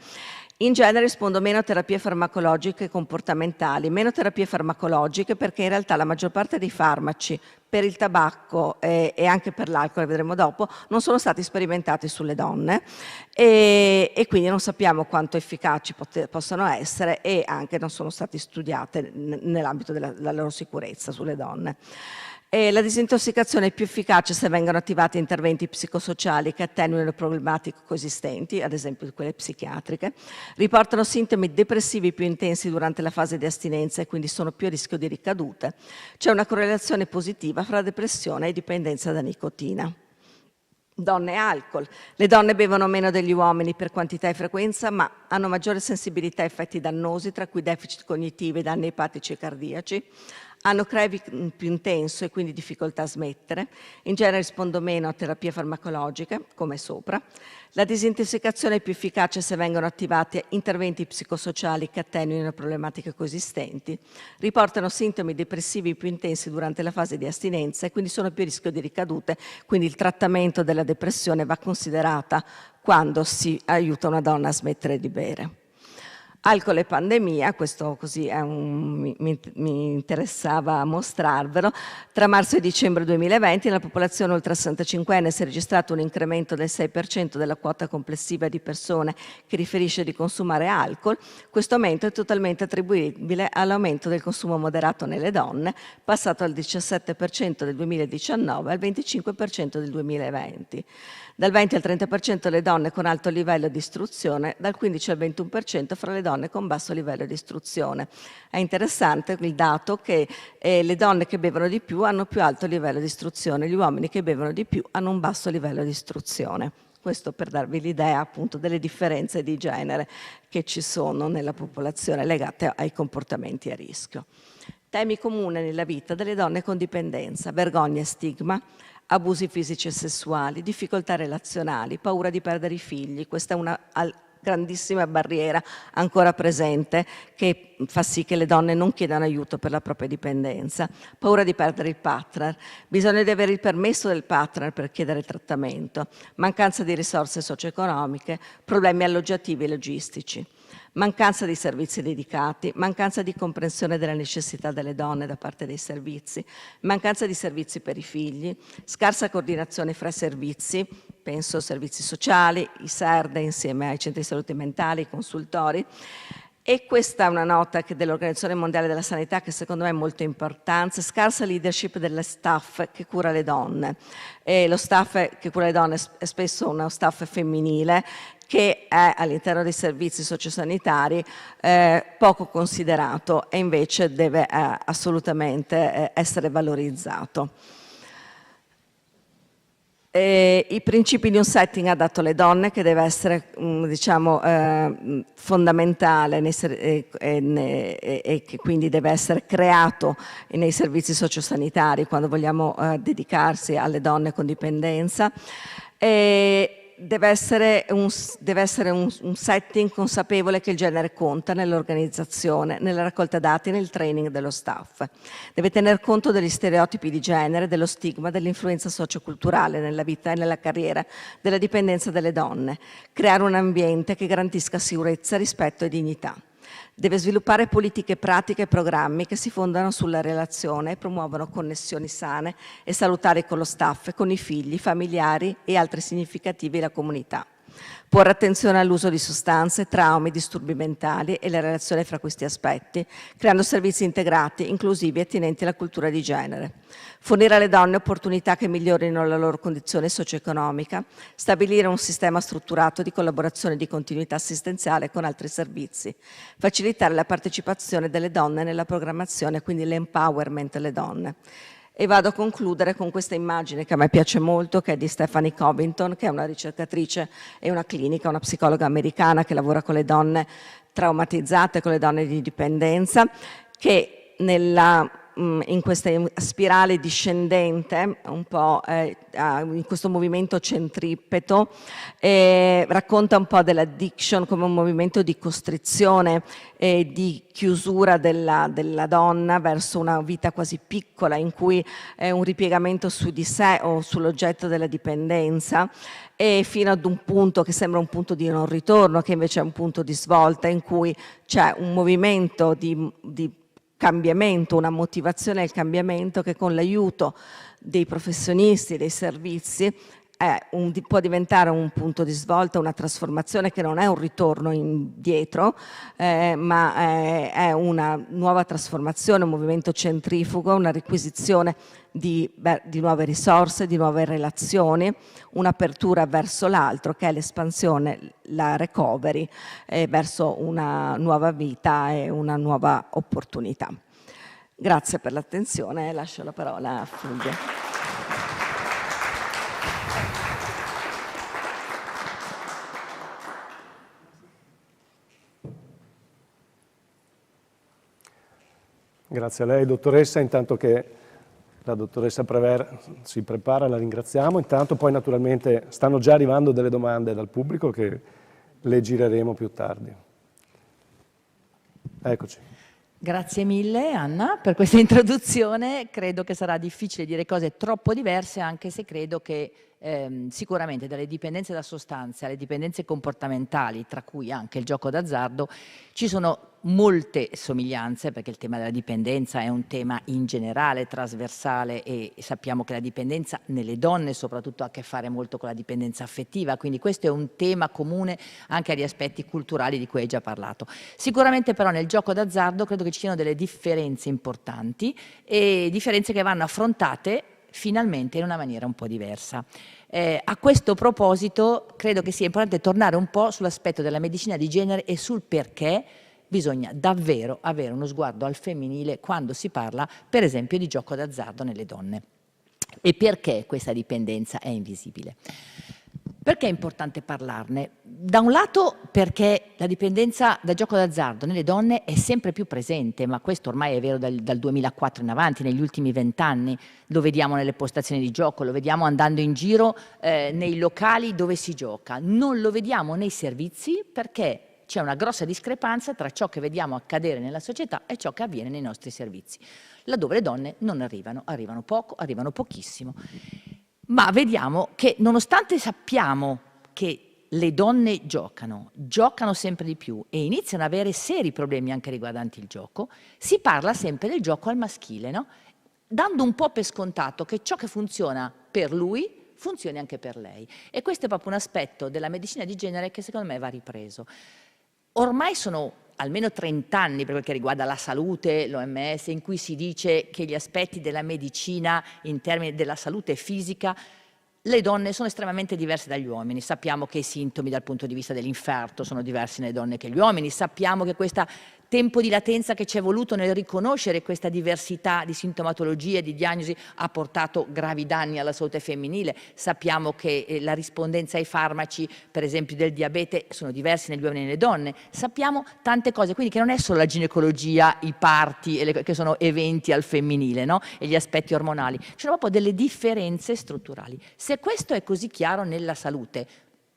In genere rispondo meno a terapie farmacologiche e comportamentali, meno terapie farmacologiche perché in realtà la maggior parte dei farmaci per il tabacco e anche per l'alcol, vedremo dopo, non sono stati sperimentati sulle donne e quindi non sappiamo quanto efficaci possano essere e anche non sono stati studiati nell'ambito della loro sicurezza sulle donne. La disintossicazione è più efficace se vengono attivati interventi psicosociali che attenuino le problematiche coesistenti, ad esempio quelle psichiatriche, riportano sintomi depressivi più intensi durante la fase di astinenza e quindi sono più a rischio di ricadute. C'è una correlazione positiva fra depressione e dipendenza da nicotina. Donne e alcol. Le donne bevono meno degli uomini per quantità e frequenza, ma hanno maggiore sensibilità a effetti dannosi, tra cui deficit cognitivi, danni epatici e cardiaci. Hanno craving più intenso e quindi difficoltà a smettere. In genere rispondo meno a terapie farmacologiche, come sopra. La disintossicazione è più efficace se vengono attivati interventi psicosociali che attenuino problematiche coesistenti. Riportano sintomi depressivi più intensi durante la fase di astinenza e quindi sono più a rischio di ricadute. Quindi il trattamento della depressione va considerata quando si aiuta una donna a smettere di bere. Alcol e pandemia, questo così mi interessava mostrarvelo. Tra marzo e dicembre 2020 nella popolazione oltre 65enne si è registrato un incremento del 6% della quota complessiva di persone che riferisce di consumare alcol. Questo aumento è totalmente attribuibile all'aumento del consumo moderato nelle donne, passato dal 17% del 2019 al 25% del 2020. Dal 20 al 30% delle donne con alto livello di istruzione, dal 15 al 21% fra le donne con basso livello di istruzione. È interessante il dato che le donne che bevono di più hanno più alto livello di istruzione, gli uomini che bevono di più hanno un basso livello di istruzione. Questo per darvi l'idea appunto delle differenze di genere che ci sono nella popolazione legate ai comportamenti a rischio. Temi comuni nella vita delle donne con dipendenza: vergogna e stigma, abusi fisici e sessuali, difficoltà relazionali, paura di perdere i figli. Questa è una grandissima barriera ancora presente che fa sì che le donne non chiedano aiuto per la propria dipendenza. Paura di perdere il partner, bisogno di avere il permesso del partner per chiedere trattamento, mancanza di risorse socio-economiche, problemi alloggiativi e logistici. Mancanza di servizi dedicati, mancanza di comprensione delle necessità delle donne da parte dei servizi, mancanza di servizi per i figli, scarsa coordinazione fra i servizi, penso servizi sociali, i SERD insieme ai centri di salute mentali, i consultori. E questa è una nota dell'Organizzazione Mondiale della Sanità che secondo me è molto importante: scarsa leadership delle staff che cura le donne. E lo staff che cura le donne è spesso uno staff femminile che è all'interno dei servizi sociosanitari poco considerato e invece deve assolutamente essere valorizzato. I principi di un setting adatto alle donne, che deve essere fondamentale e che quindi deve essere creato nei servizi sociosanitari quando vogliamo dedicarsi alle donne con dipendenza. Deve essere un setting consapevole che il genere conta nell'organizzazione, nella raccolta dati, nel training dello staff. Deve tener conto degli stereotipi di genere, dello stigma, dell'influenza socioculturale nella vita e nella carriera, della dipendenza delle donne. Creare un ambiente che garantisca sicurezza, rispetto e dignità. Deve sviluppare politiche pratiche e programmi che si fondano sulla relazione e promuovono connessioni sane e salutari con lo staff, con i figli, familiari e altri significativi della comunità. Porre attenzione all'uso di sostanze, traumi, disturbi mentali e le relazioni fra questi aspetti, creando servizi integrati, inclusivi e attinenti alla cultura di genere. Fornire alle donne opportunità che migliorino la loro condizione socio-economica, stabilire un sistema strutturato di collaborazione e di continuità assistenziale con altri servizi, facilitare la partecipazione delle donne nella programmazione, quindi l'empowerment delle donne. E vado a concludere con questa immagine che a me piace molto, che è di Stephanie Covington, che è una ricercatrice e una clinica, una psicologa americana che lavora con le donne traumatizzate, con le donne di dipendenza, che in questa spirale discendente, un po' in questo movimento centripeto, racconta un po' dell'addiction come un movimento di costrizione e di chiusura della donna verso una vita quasi piccola, in cui è un ripiegamento su di sé o sull'oggetto della dipendenza, e fino ad un punto che sembra un punto di non ritorno, che invece è un punto di svolta, in cui c'è un movimento di cambiamento, una motivazione al cambiamento che con l'aiuto dei professionisti, dei servizi, può diventare un punto di svolta, una trasformazione che non è un ritorno indietro, ma è una nuova trasformazione, un movimento centrifugo, una requisizione di nuove risorse, di nuove relazioni, un'apertura verso l'altro, che è l'espansione, la recovery, verso una nuova vita e una nuova opportunità. Grazie per l'attenzione, lascio la parola a Fulvia. Grazie a lei, dottoressa. Intanto che la dottoressa Prever si prepara, la ringraziamo. Intanto poi naturalmente stanno già arrivando delle domande dal pubblico che le gireremo più tardi. Eccoci. Grazie mille Anna per questa introduzione. Credo che sarà difficile dire cose troppo diverse, anche se credo che sicuramente dalle dipendenze da sostanze alle dipendenze comportamentali, tra cui anche il gioco d'azzardo, ci sono molte somiglianze, perché il tema della dipendenza è un tema in generale trasversale, e sappiamo che la dipendenza nelle donne soprattutto ha a che fare molto con la dipendenza affettiva, quindi questo è un tema comune anche agli aspetti culturali di cui hai già parlato. Sicuramente però nel gioco d'azzardo credo che ci siano delle differenze importanti, e differenze che vanno affrontate finalmente in una maniera un po' diversa. A questo proposito credo che sia importante tornare un po' sull'aspetto della medicina di genere e sul perché bisogna davvero avere uno sguardo al femminile quando si parla, per esempio, di gioco d'azzardo nelle donne. E perché questa dipendenza è invisibile? Perché è importante parlarne? Da un lato perché la dipendenza da gioco d'azzardo nelle donne è sempre più presente, ma questo ormai è vero dal 2004 in avanti, negli ultimi 20 anni, lo vediamo nelle postazioni di gioco, lo vediamo andando in giro nei locali dove si gioca, non lo vediamo nei servizi perché c'è una grossa discrepanza tra ciò che vediamo accadere nella società e ciò che avviene nei nostri servizi, laddove le donne non arrivano poco, arrivano pochissimo. Ma vediamo che nonostante sappiamo che le donne giocano sempre di più e iniziano ad avere seri problemi anche riguardanti il gioco, si parla sempre del gioco al maschile, no? Dando un po' per scontato che ciò che funziona per lui funzioni anche per lei. E questo è proprio un aspetto della medicina di genere che secondo me va ripreso. Ormai sono almeno 30 anni per quel che riguarda la salute, l'OMS, in cui si dice che gli aspetti della medicina in termini della salute fisica, le donne sono estremamente diverse dagli uomini. Sappiamo che i sintomi dal punto di vista dell'infarto sono diversi nelle donne che negli uomini, sappiamo che questo tempo di latenza che ci è voluto nel riconoscere questa diversità di sintomatologie e di diagnosi ha portato gravi danni alla salute femminile. Sappiamo che la rispondenza ai farmaci, per esempio del diabete, sono diversi negli uomini e nelle donne. Sappiamo tante cose, quindi che non è solo la ginecologia, i parti, che sono eventi al femminile, no? E gli aspetti ormonali. Ci sono proprio delle differenze strutturali. Se questo è così chiaro nella salute,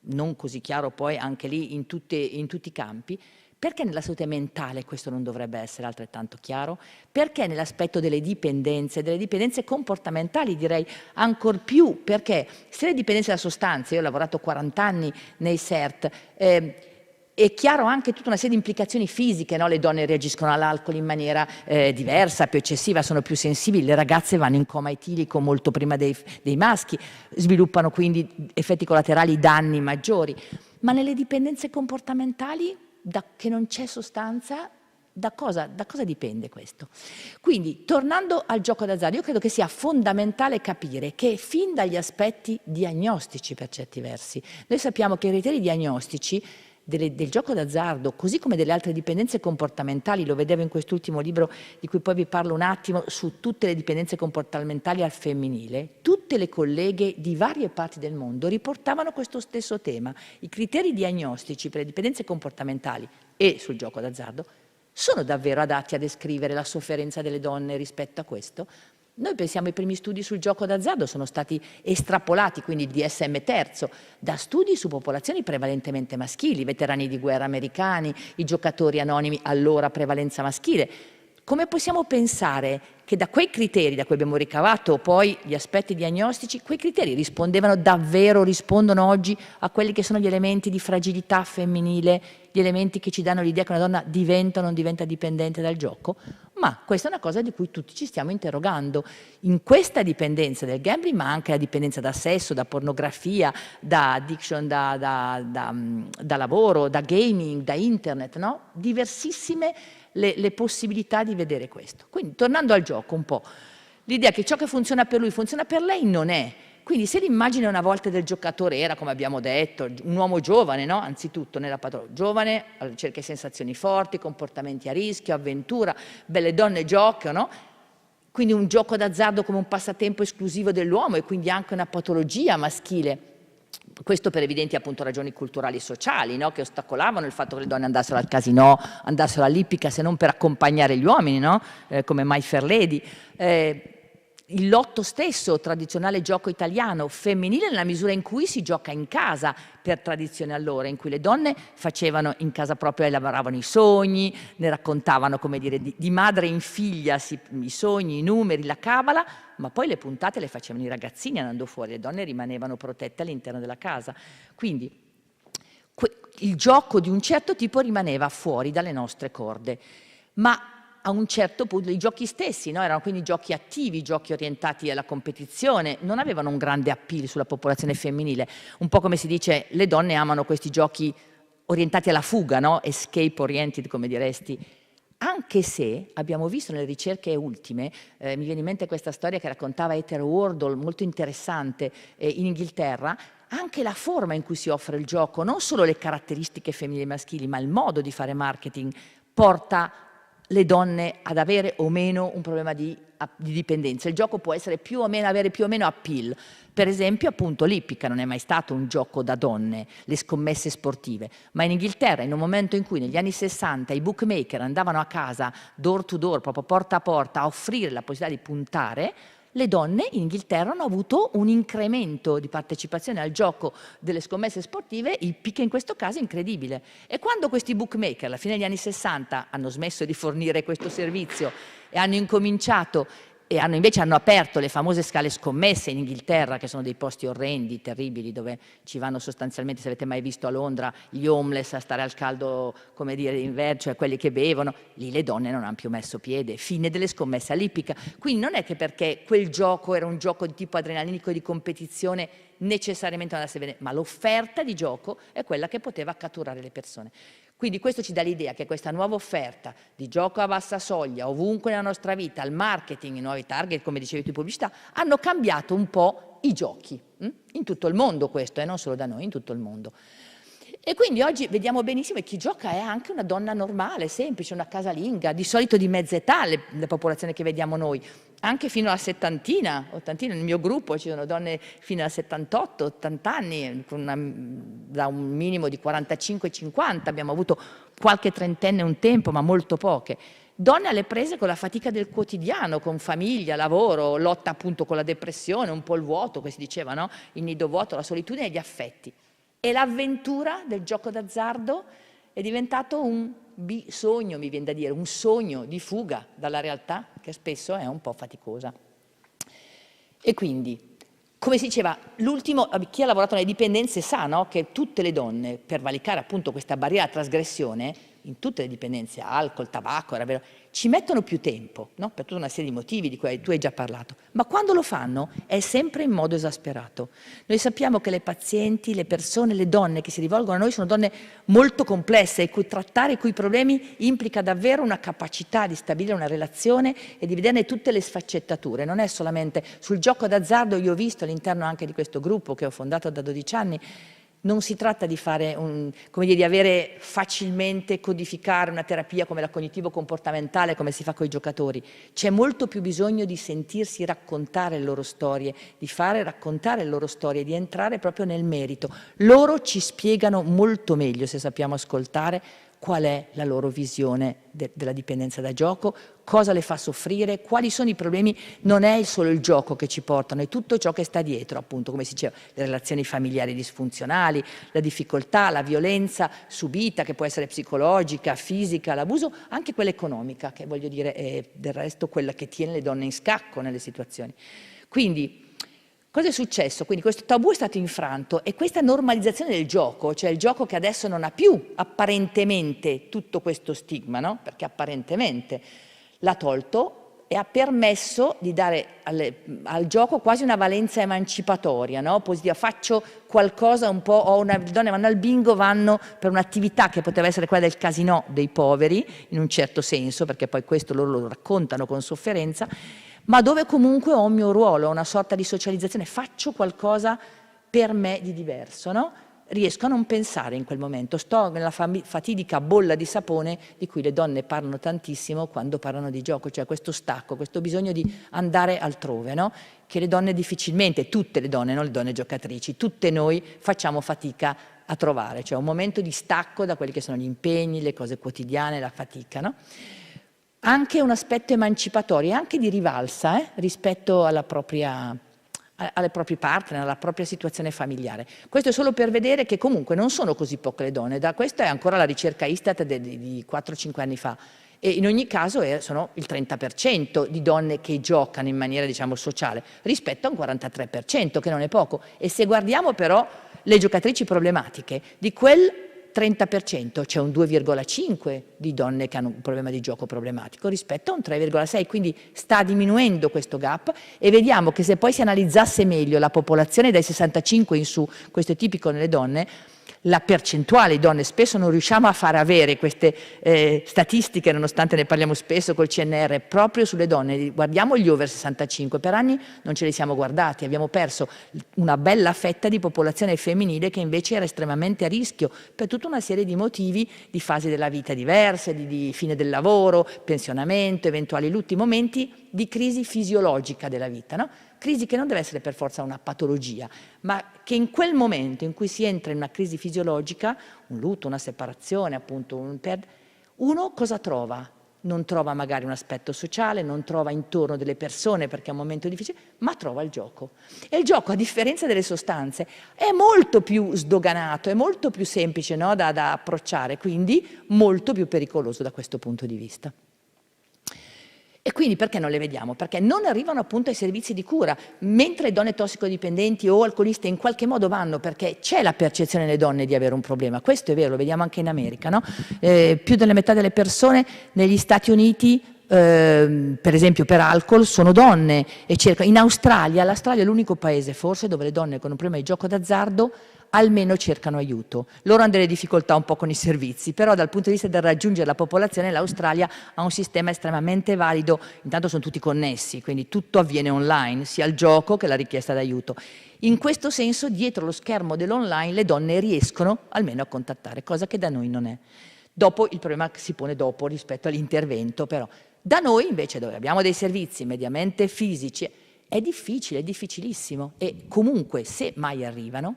non così chiaro poi anche lì in tutti i campi, perché nella salute mentale questo non dovrebbe essere altrettanto chiaro? Perché nell'aspetto delle dipendenze comportamentali direi ancor più, perché se le dipendenze da sostanze, io ho lavorato 40 anni nei SERT, è chiaro anche tutta una serie di implicazioni fisiche, no? Le donne reagiscono all'alcol in maniera diversa, più eccessiva, sono più sensibili, le ragazze vanno in coma etilico molto prima dei maschi, sviluppano quindi effetti collaterali, danni maggiori. Ma nelle dipendenze comportamentali, che non c'è sostanza, da cosa dipende questo? Quindi, tornando al gioco d'azzardo, io credo che sia fondamentale capire che fin dagli aspetti diagnostici per certi versi, noi sappiamo che i criteri diagnostici del gioco d'azzardo, così come delle altre dipendenze comportamentali, lo vedevo in quest'ultimo libro di cui poi vi parlo un attimo, su tutte le dipendenze comportamentali al femminile, tutte le colleghe di varie parti del mondo riportavano questo stesso tema. I criteri diagnostici per le dipendenze comportamentali e sul gioco d'azzardo sono davvero adatti a descrivere la sofferenza delle donne rispetto a questo? Noi pensiamo ai primi studi sul gioco d'azzardo sono stati estrapolati, quindi il DSM terzo, da studi su popolazioni prevalentemente maschili, veterani di guerra americani, i giocatori anonimi, allora prevalenza maschile. Come possiamo pensare che da quei criteri, da cui abbiamo ricavato poi gli aspetti diagnostici, quei criteri rispondono oggi a quelli che sono gli elementi di fragilità femminile, gli elementi che ci danno l'idea che una donna diventa o non diventa dipendente dal gioco? Ma questa è una cosa di cui tutti ci stiamo interrogando. In questa dipendenza del gambling, ma anche la dipendenza da sesso, da pornografia, da addiction, da lavoro, da gaming, da internet, no? Diversissime le possibilità di vedere questo. Quindi, tornando al gioco un po', l'idea che ciò che funziona per lui funziona per lei non è. Quindi se l'immagine una volta del giocatore era, come abbiamo detto, un uomo giovane, no? Anzitutto nella patologia, giovane, alla ricerca di sensazioni forti, comportamenti a rischio, avventura, belle donne giocano, quindi un gioco d'azzardo come un passatempo esclusivo dell'uomo e quindi anche una patologia maschile. Questo per evidenti appunto ragioni culturali e sociali, no? Che ostacolavano il fatto che le donne andassero al casinò, andassero all'ippica, se non per accompagnare gli uomini, no? Come My Fair Lady. Il lotto stesso, tradizionale gioco italiano, femminile nella misura in cui si gioca in casa, per tradizione allora, in cui le donne facevano in casa propria, elaboravano i sogni, ne raccontavano, come dire, di madre in figlia, i sogni, i numeri, la cabala, ma poi le puntate le facevano i ragazzini andando fuori, le donne rimanevano protette all'interno della casa. Quindi il gioco di un certo tipo rimaneva fuori dalle nostre corde, ma a un certo punto i giochi stessi, no? Erano quindi giochi attivi, giochi orientati alla competizione, non avevano un grande appeal sulla popolazione femminile, un po' come si dice le donne amano questi giochi orientati alla fuga, no? Escape oriented, come diresti. Anche se abbiamo visto nelle ricerche ultime, mi viene in mente questa storia che raccontava Heather Wardle, molto interessante, in Inghilterra, anche la forma in cui si offre il gioco, non solo le caratteristiche femminili e maschili, ma il modo di fare marketing, porta le donne ad avere o meno un problema di dipendenza. Il gioco può essere avere più o meno appeal. Per esempio, appunto, l'ippica non è mai stato un gioco da donne, le scommesse sportive, ma in Inghilterra, in un momento in cui negli anni 60 i bookmaker andavano a casa door to door, proprio porta a porta, a offrire la possibilità di puntare, le donne in Inghilterra hanno avuto un incremento di partecipazione al gioco delle scommesse sportive, ippiche in questo caso, incredibile. E quando questi bookmaker, alla fine degli anni 60, hanno smesso di fornire questo servizio e hanno incominciato e invece hanno aperto le famose scale scommesse in Inghilterra, che sono dei posti orrendi, terribili, dove ci vanno sostanzialmente, se avete mai visto a Londra, gli homeless a stare al caldo, come dire, d'inverno, cioè quelli che bevono, lì le donne non hanno più messo piede, fine delle scommesse all'ippica. Quindi non è che perché quel gioco era un gioco di tipo adrenalinico e di competizione necessariamente andasse bene, ma l'offerta di gioco è quella che poteva catturare le persone. Quindi questo ci dà l'idea che questa nuova offerta di gioco a bassa soglia, ovunque nella nostra vita, il marketing, i nuovi target, come dicevi tu in pubblicità, hanno cambiato un po' i giochi, in tutto il mondo questo, non solo da noi, in tutto il mondo. E quindi oggi vediamo benissimo che chi gioca è anche una donna normale, semplice, una casalinga, di solito di mezza età, la popolazione che vediamo noi, anche fino alla settantina, ottantina, nel mio gruppo ci sono donne fino a 78, 80 anni, da un minimo di 45-50, abbiamo avuto qualche trentenne un tempo, ma molto poche. Donne alle prese con la fatica del quotidiano, con famiglia, lavoro, lotta appunto con la depressione, un po' il vuoto, come si diceva, no? Il nido vuoto, la solitudine e gli affetti. E l'avventura del gioco d'azzardo è diventato un bisogno, mi viene da dire, un sogno di fuga dalla realtà, che spesso è un po' faticosa. E quindi, come si diceva, chi ha lavorato nelle dipendenze sa, no, che tutte le donne, per valicare appunto questa barriera a trasgressione, in tutte le dipendenze, alcol, tabacco, era vero, ci mettono più tempo, no? Per tutta una serie di motivi di cui tu hai già parlato, ma quando lo fanno è sempre in modo esasperato. Noi sappiamo che le pazienti, le persone, le donne che si rivolgono a noi sono donne molto complesse e cui trattare i cui problemi implica davvero una capacità di stabilire una relazione e di vederne tutte le sfaccettature. Non è solamente sul gioco d'azzardo, io ho visto all'interno anche di questo gruppo che ho fondato da 12 anni, Non si tratta di fare come dire, di avere facilmente codificare una terapia come la cognitivo-comportamentale, come si fa con i giocatori. C'è molto più bisogno di sentirsi raccontare le loro storie, di fare raccontare le loro storie, di entrare proprio nel merito. Loro ci spiegano molto meglio, se sappiamo ascoltare, qual è la loro visione della dipendenza da gioco, cosa le fa soffrire, quali sono i problemi. Non è solo il gioco che ci portano, è tutto ciò che sta dietro, appunto, come si diceva, le relazioni familiari disfunzionali, la difficoltà, la violenza subita, che può essere psicologica, fisica, l'abuso, anche quella economica, che voglio dire è del resto quella che tiene le donne in scacco nelle situazioni. Quindi, cosa è successo? Quindi questo tabù è stato infranto e questa normalizzazione del gioco, cioè il gioco che adesso non ha più apparentemente tutto questo stigma, no? Perché apparentemente l'ha tolto e ha permesso di dare al gioco quasi una valenza emancipatoria, no? Positiva, faccio qualcosa un po', le donne vanno al bingo, vanno per un'attività che poteva essere quella del casinò dei poveri, in un certo senso, perché poi questo loro lo raccontano con sofferenza, ma dove comunque ho un mio ruolo, una sorta di socializzazione, faccio qualcosa per me di diverso, no? Riesco a non pensare in quel momento, sto nella fatidica bolla di sapone di cui le donne parlano tantissimo quando parlano di gioco, cioè questo stacco, questo bisogno di andare altrove, no? Che le donne difficilmente, tutte le donne, non le donne giocatrici, tutte noi facciamo fatica a trovare, cioè un momento di stacco da quelli che sono gli impegni, le cose quotidiane, la fatica, no? Anche un aspetto emancipatorio e anche di rivalsa rispetto alle proprie partner, alla propria situazione familiare. Questo è solo per vedere che comunque non sono così poche le donne, questa è ancora la ricerca Istat di 4-5 anni fa, e in ogni caso sono il 30% di donne che giocano in maniera, diciamo, sociale, rispetto a un 43%, che non è poco. E se guardiamo però le giocatrici problematiche, di quel 30% c'è un 2,5 di donne che hanno un problema di gioco problematico rispetto a un 3,6, quindi sta diminuendo questo gap e vediamo che se poi si analizzasse meglio la popolazione dai 65 in su, questo è tipico nelle donne, la percentuale di donne, spesso non riusciamo a far avere queste statistiche, nonostante ne parliamo spesso col CNR, proprio sulle donne. Guardiamo gli over 65, per anni non ce li siamo guardati, abbiamo perso una bella fetta di popolazione femminile che invece era estremamente a rischio per tutta una serie di motivi, di fasi della vita diverse, di fine del lavoro, pensionamento, eventuali lutti, momenti di crisi fisiologica della vita, no? Crisi che non deve essere per forza una patologia, ma che in quel momento in cui si entra in una crisi fisiologica, un lutto, una separazione, appunto, uno cosa trova? Non trova magari un aspetto sociale, non trova intorno delle persone perché è un momento difficile, ma trova il gioco. E il gioco, a differenza delle sostanze, è molto più sdoganato, è molto più semplice, no, da approcciare, quindi molto più pericoloso da questo punto di vista. E quindi perché non le vediamo? Perché non arrivano appunto ai servizi di cura, mentre le donne tossicodipendenti o alcoliste in qualche modo vanno, perché c'è la percezione nelle donne di avere un problema. Questo è vero, lo vediamo anche in America, no? Più della metà delle persone negli Stati Uniti, per esempio per alcol, sono donne, e in Australia, l'Australia è l'unico paese forse dove le donne con un problema di gioco d'azzardo almeno cercano aiuto. Loro hanno delle difficoltà un po' con i servizi, però dal punto di vista del raggiungere la popolazione l'Australia ha un sistema estremamente valido, intanto sono tutti connessi, quindi tutto avviene online, sia il gioco che la richiesta d'aiuto. In questo senso, dietro lo schermo dell'online le donne riescono almeno a contattare, cosa che da noi non è. Dopo il problema si pone dopo rispetto all'intervento, però. Da noi invece, dove abbiamo dei servizi mediamente fisici, è difficile, è difficilissimo, e comunque se mai arrivano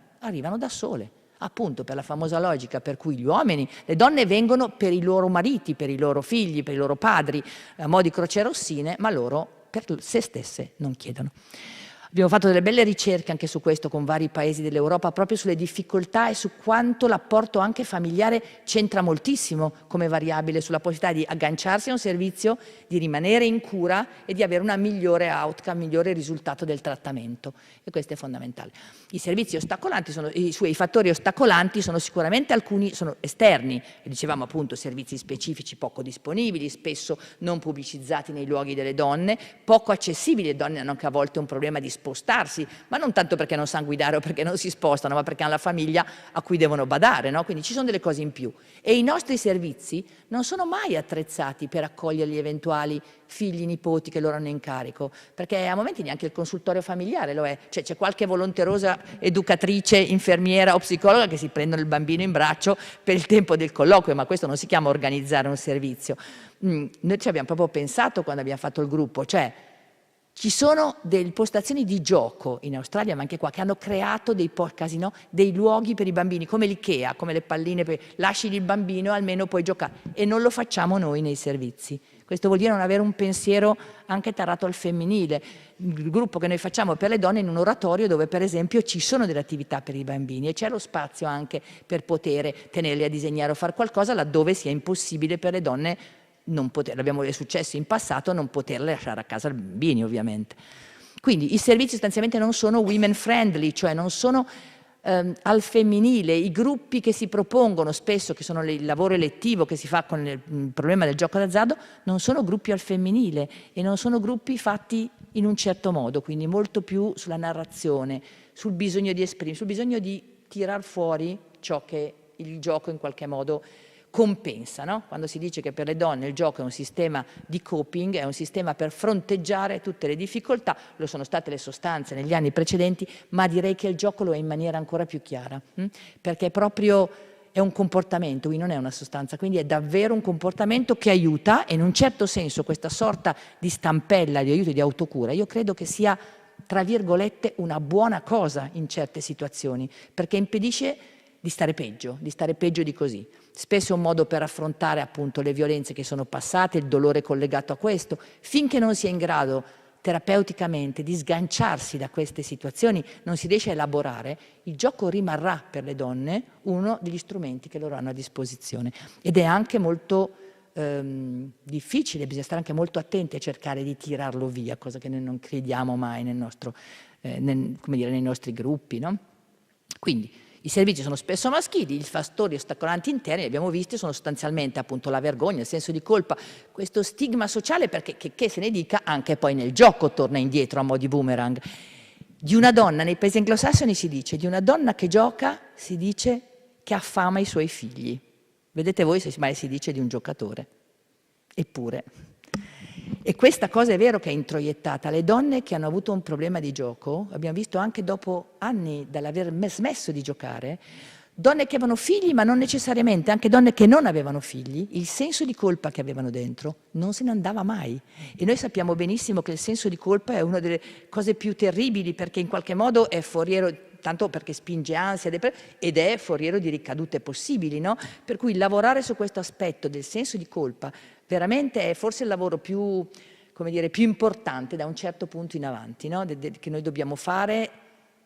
da sole, appunto per la famosa logica per cui gli uomini, le donne vengono per i loro mariti, per i loro figli, per i loro padri, a mo' di crocerossine, ma loro per se stesse non chiedono. Abbiamo fatto delle belle ricerche anche su questo con vari paesi dell'Europa, proprio sulle difficoltà e su quanto l'apporto anche familiare c'entra moltissimo come variabile sulla possibilità di agganciarsi a un servizio, di rimanere in cura e di avere una migliore outcome, migliore risultato del trattamento. E questo è fondamentale. I servizi ostacolanti, i fattori ostacolanti sono sicuramente alcuni, sono esterni, e dicevamo appunto servizi specifici poco disponibili, spesso non pubblicizzati nei luoghi delle donne, poco accessibili, le donne hanno anche a volte un problema di spostarsi, ma non tanto perché non sanno guidare o perché non si spostano, ma perché hanno la famiglia a cui devono badare, no? Quindi ci sono delle cose in più. E i nostri servizi non sono mai attrezzati per accogliere gli eventuali figli, nipoti che loro hanno in carico, perché a momenti neanche il consultorio familiare lo è, cioè c'è qualche volonterosa educatrice, infermiera o psicologa che si prendono il bambino in braccio per il tempo del colloquio, ma questo non si chiama organizzare un servizio. Noi ci abbiamo proprio pensato quando abbiamo fatto il gruppo, cioè ci sono delle postazioni di gioco in Australia, ma anche qua, che hanno creato dei casino, dei luoghi per i bambini, come l'IKEA, come le palline, lasci il bambino, almeno puoi giocare, e non lo facciamo noi nei servizi. Questo vuol dire non avere un pensiero anche tarato al femminile. Il gruppo che noi facciamo per le donne in un oratorio dove per esempio ci sono delle attività per i bambini e c'è lo spazio anche per poter tenerli a disegnare o fare qualcosa laddove sia impossibile per le donne non poter, è successo in passato, non poterle lasciare a casa i bambini ovviamente. Quindi i servizi sostanzialmente non sono women friendly, cioè non sono al femminile. I gruppi che si propongono spesso, che sono il lavoro elettivo che si fa con il problema del gioco d'azzardo, non sono gruppi al femminile e non sono gruppi fatti in un certo modo, quindi molto più sulla narrazione, sul bisogno di esprimere, sul bisogno di tirar fuori ciò che il gioco in qualche modo compensa, no? Quando si dice che per le donne il gioco è un sistema di coping, è un sistema per fronteggiare tutte le difficoltà, lo sono state le sostanze negli anni precedenti, ma direi che il gioco lo è in maniera ancora più chiara, perché proprio è un comportamento, quindi non è una sostanza, quindi è davvero un comportamento che aiuta, e in un certo senso questa sorta di stampella di aiuto e di autocura, io credo che sia, tra virgolette, una buona cosa in certe situazioni, perché impedisce di stare peggio di così. Spesso è un modo per affrontare appunto le violenze che sono passate, il dolore collegato a questo, finché non si è in grado terapeuticamente di sganciarsi da queste situazioni, non si riesce a elaborare, il gioco rimarrà per le donne uno degli strumenti che loro hanno a disposizione. Ed è anche molto difficile, bisogna stare anche molto attenti a cercare di tirarlo via, cosa che noi non crediamo mai nel nostro, come dire, nei nostri gruppi, no? Quindi i servizi sono spesso maschili, i fattori ostacolanti interni, li abbiamo visti, sono sostanzialmente appunto la vergogna, il senso di colpa, questo stigma sociale, perché che se ne dica anche poi nel gioco torna indietro a mo' di boomerang. Di una donna, nei paesi anglosassoni si dice, di una donna che gioca si dice che affama i suoi figli. Vedete voi se mai si dice di un giocatore. Eppure. E questa cosa è vero che è introiettata. Le donne che hanno avuto un problema di gioco, abbiamo visto anche dopo anni dall'aver smesso di giocare, donne che avevano figli ma non necessariamente, anche donne che non avevano figli, il senso di colpa che avevano dentro non se ne andava mai. E noi sappiamo benissimo che il senso di colpa è una delle cose più terribili, perché in qualche modo è foriero, tanto perché spinge ansia ed è foriero di ricadute possibili, no? Per cui lavorare su questo aspetto del senso di colpa veramente è forse il lavoro più, come dire, più importante da un certo punto in avanti, no? Che noi dobbiamo fare.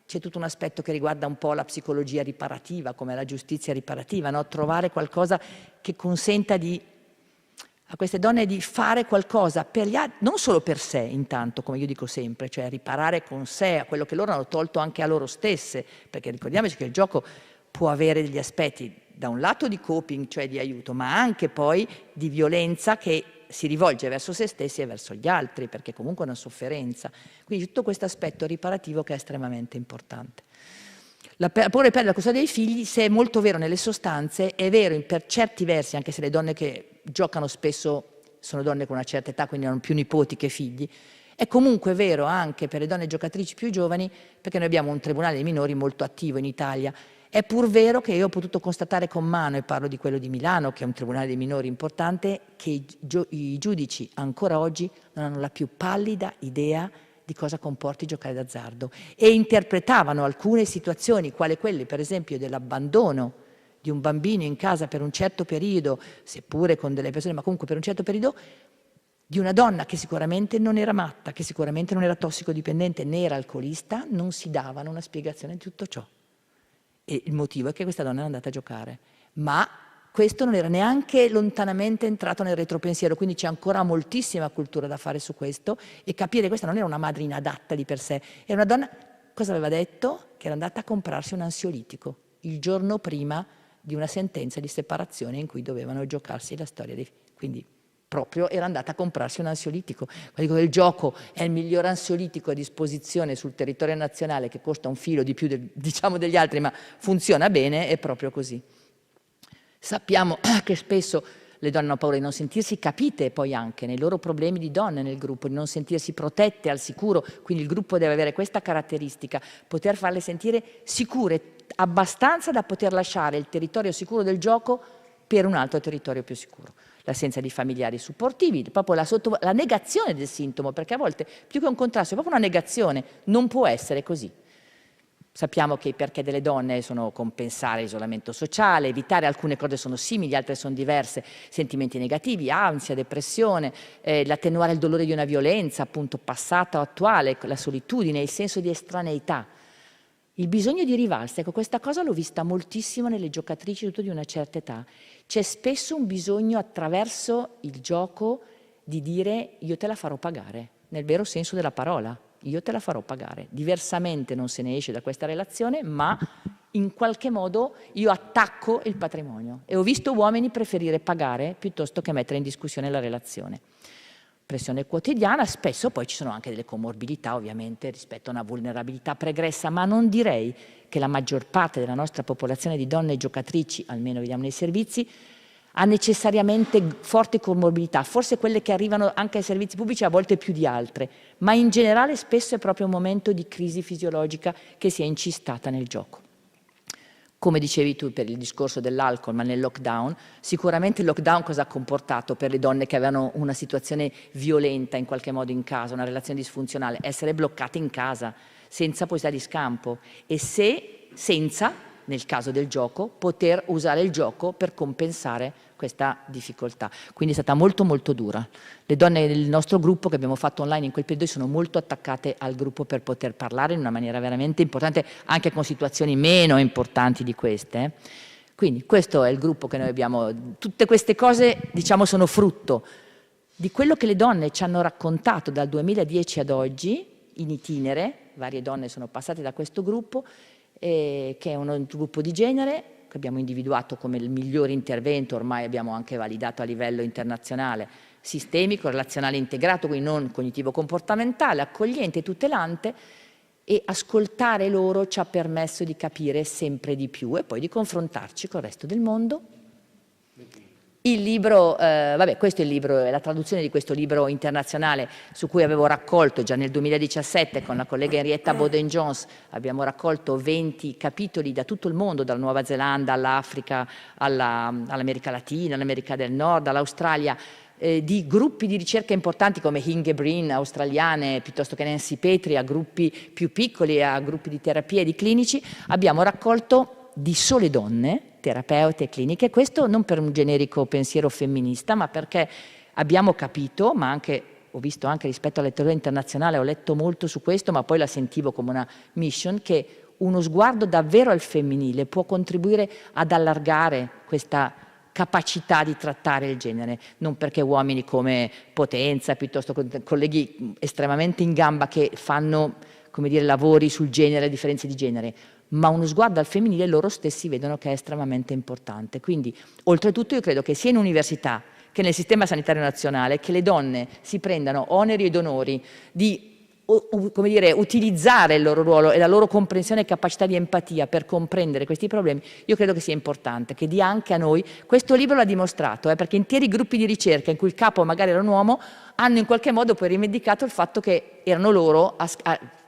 C'è tutto un aspetto che riguarda un po' la psicologia riparativa, come la giustizia riparativa, no? Trovare qualcosa che consenta a queste donne di fare qualcosa per gli altri, non solo per sé intanto, come io dico sempre, cioè riparare con sé a quello che loro hanno tolto anche a loro stesse, perché ricordiamoci che il gioco può avere degli aspetti da un lato di coping, cioè di aiuto, ma anche poi di violenza che si rivolge verso se stessi e verso gli altri, perché comunque è una sofferenza. Quindi tutto questo aspetto riparativo che è estremamente importante. La paura per la custodia dei figli, se è molto vero nelle sostanze, è vero per certi versi, anche se le donne che giocano spesso sono donne con una certa età, quindi hanno più nipoti che figli, è comunque vero anche per le donne giocatrici più giovani, perché noi abbiamo un tribunale dei minori molto attivo in Italia. È pur vero che io ho potuto constatare con mano, e parlo di quello di Milano, che è un tribunale dei minori importante, che i giudici ancora oggi non hanno la più pallida idea di cosa comporti giocare d'azzardo e interpretavano alcune situazioni, quale quelle per esempio dell'abbandono di un bambino in casa per un certo periodo, seppure con delle persone, ma comunque per un certo periodo, di una donna che sicuramente non era matta, che sicuramente non era tossicodipendente né era alcolista, non si davano una spiegazione di tutto ciò. E il motivo è che questa donna era andata a giocare, ma questo non era neanche lontanamente entrato nel retropensiero, quindi c'è ancora moltissima cultura da fare su questo e capire che questa non era una madre inadatta di per sé, era una donna, cosa aveva detto? Che era andata a comprarsi un ansiolitico il giorno prima di una sentenza di separazione in cui dovevano giocarsi la storia dei figli. Quindi proprio era andata a comprarsi un ansiolitico. Dico che il gioco è il miglior ansiolitico a disposizione sul territorio nazionale, che costa un filo di più diciamo degli altri, ma funziona bene, è proprio così. Sappiamo che spesso le donne hanno paura di non sentirsi capite, poi anche nei loro problemi di donne nel gruppo, di non sentirsi protette al sicuro, quindi il gruppo deve avere questa caratteristica, poter farle sentire sicure, abbastanza da poter lasciare il territorio sicuro del gioco per un altro territorio più sicuro. L'assenza di familiari supportivi, proprio la negazione del sintomo, perché a volte più che un contrasto è proprio una negazione, non può essere così. Sappiamo che i perché delle donne sono compensare l'isolamento sociale, evitare alcune cose sono simili, altre sono diverse, sentimenti negativi, ansia, depressione, l'attenuare il dolore di una violenza, appunto passata o attuale, la solitudine, il senso di estraneità. Il bisogno di rivalsa, ecco, questa cosa l'ho vista moltissimo nelle giocatrici tutto di una certa età. C'è spesso un bisogno attraverso il gioco di dire io te la farò pagare, nel vero senso della parola. Io te la farò pagare. Diversamente non se ne esce da questa relazione, ma in qualche modo io attacco il patrimonio. E ho visto uomini preferire pagare piuttosto che mettere in discussione la relazione. Pressione quotidiana, spesso poi ci sono anche delle comorbidità ovviamente rispetto a una vulnerabilità pregressa, ma non direi che la maggior parte della nostra popolazione di donne giocatrici, almeno vediamo nei servizi, ha necessariamente forti comorbidità, forse quelle che arrivano anche ai servizi pubblici a volte più di altre, ma in generale spesso è proprio un momento di crisi fisiologica che si è incistata nel gioco. Come dicevi tu per il discorso dell'alcol, ma nel lockdown, sicuramente il lockdown cosa ha comportato per le donne che avevano una situazione violenta in qualche modo in casa, una relazione disfunzionale? Essere bloccate in casa, senza possibilità di scampo e senza, nel caso del gioco, poter usare il gioco per compensare questa difficoltà. Quindi è stata molto molto dura. Le donne del nostro gruppo che abbiamo fatto online in quel periodo sono molto attaccate al gruppo per poter parlare in una maniera veramente importante, anche con situazioni meno importanti di queste. Quindi questo è il gruppo che noi abbiamo. Tutte queste cose, diciamo, sono frutto di quello che le donne ci hanno raccontato dal 2010 ad oggi, in itinere. Varie donne sono passate da questo gruppo, che è un gruppo di genere che abbiamo individuato come il migliore intervento, ormai abbiamo anche validato a livello internazionale, sistemico, relazionale integrato, quindi non cognitivo-comportamentale, accogliente, tutelante, e ascoltare loro ci ha permesso di capire sempre di più e poi di confrontarci col resto del mondo. Il libro, questo è il libro, è la traduzione di questo libro internazionale su cui avevo raccolto già nel 2017 con la collega Henrietta Bowden-Jones, abbiamo raccolto 20 capitoli da tutto il mondo, dalla Nuova Zelanda all'Africa, all'America Latina, all'America del Nord, all'Australia, di gruppi di ricerca importanti come Inge Breen, australiane, piuttosto che Nancy Petri, a gruppi più piccoli, a gruppi di terapia e di clinici. Abbiamo raccolto di sole donne, terapeute cliniche, questo non per un generico pensiero femminista, ma perché abbiamo capito, ma anche ho visto anche rispetto alla letteratura internazionale, ho letto molto su questo, ma poi la sentivo come una mission, che uno sguardo davvero al femminile può contribuire ad allargare questa capacità di trattare il genere, non perché uomini come Potenza, piuttosto che colleghi estremamente in gamba che fanno, come dire, lavori sul genere, differenze di genere, ma uno sguardo al femminile loro stessi vedono che è estremamente importante. Quindi, oltretutto, io credo che sia in università che nel sistema sanitario nazionale che le donne si prendano oneri ed onori di come dire, utilizzare il loro ruolo e la loro comprensione e capacità di empatia per comprendere questi problemi, io credo che sia importante, che dia anche a noi, questo libro l'ha dimostrato, perché interi gruppi di ricerca in cui il capo magari era un uomo, hanno in qualche modo poi rivendicato il fatto che erano loro a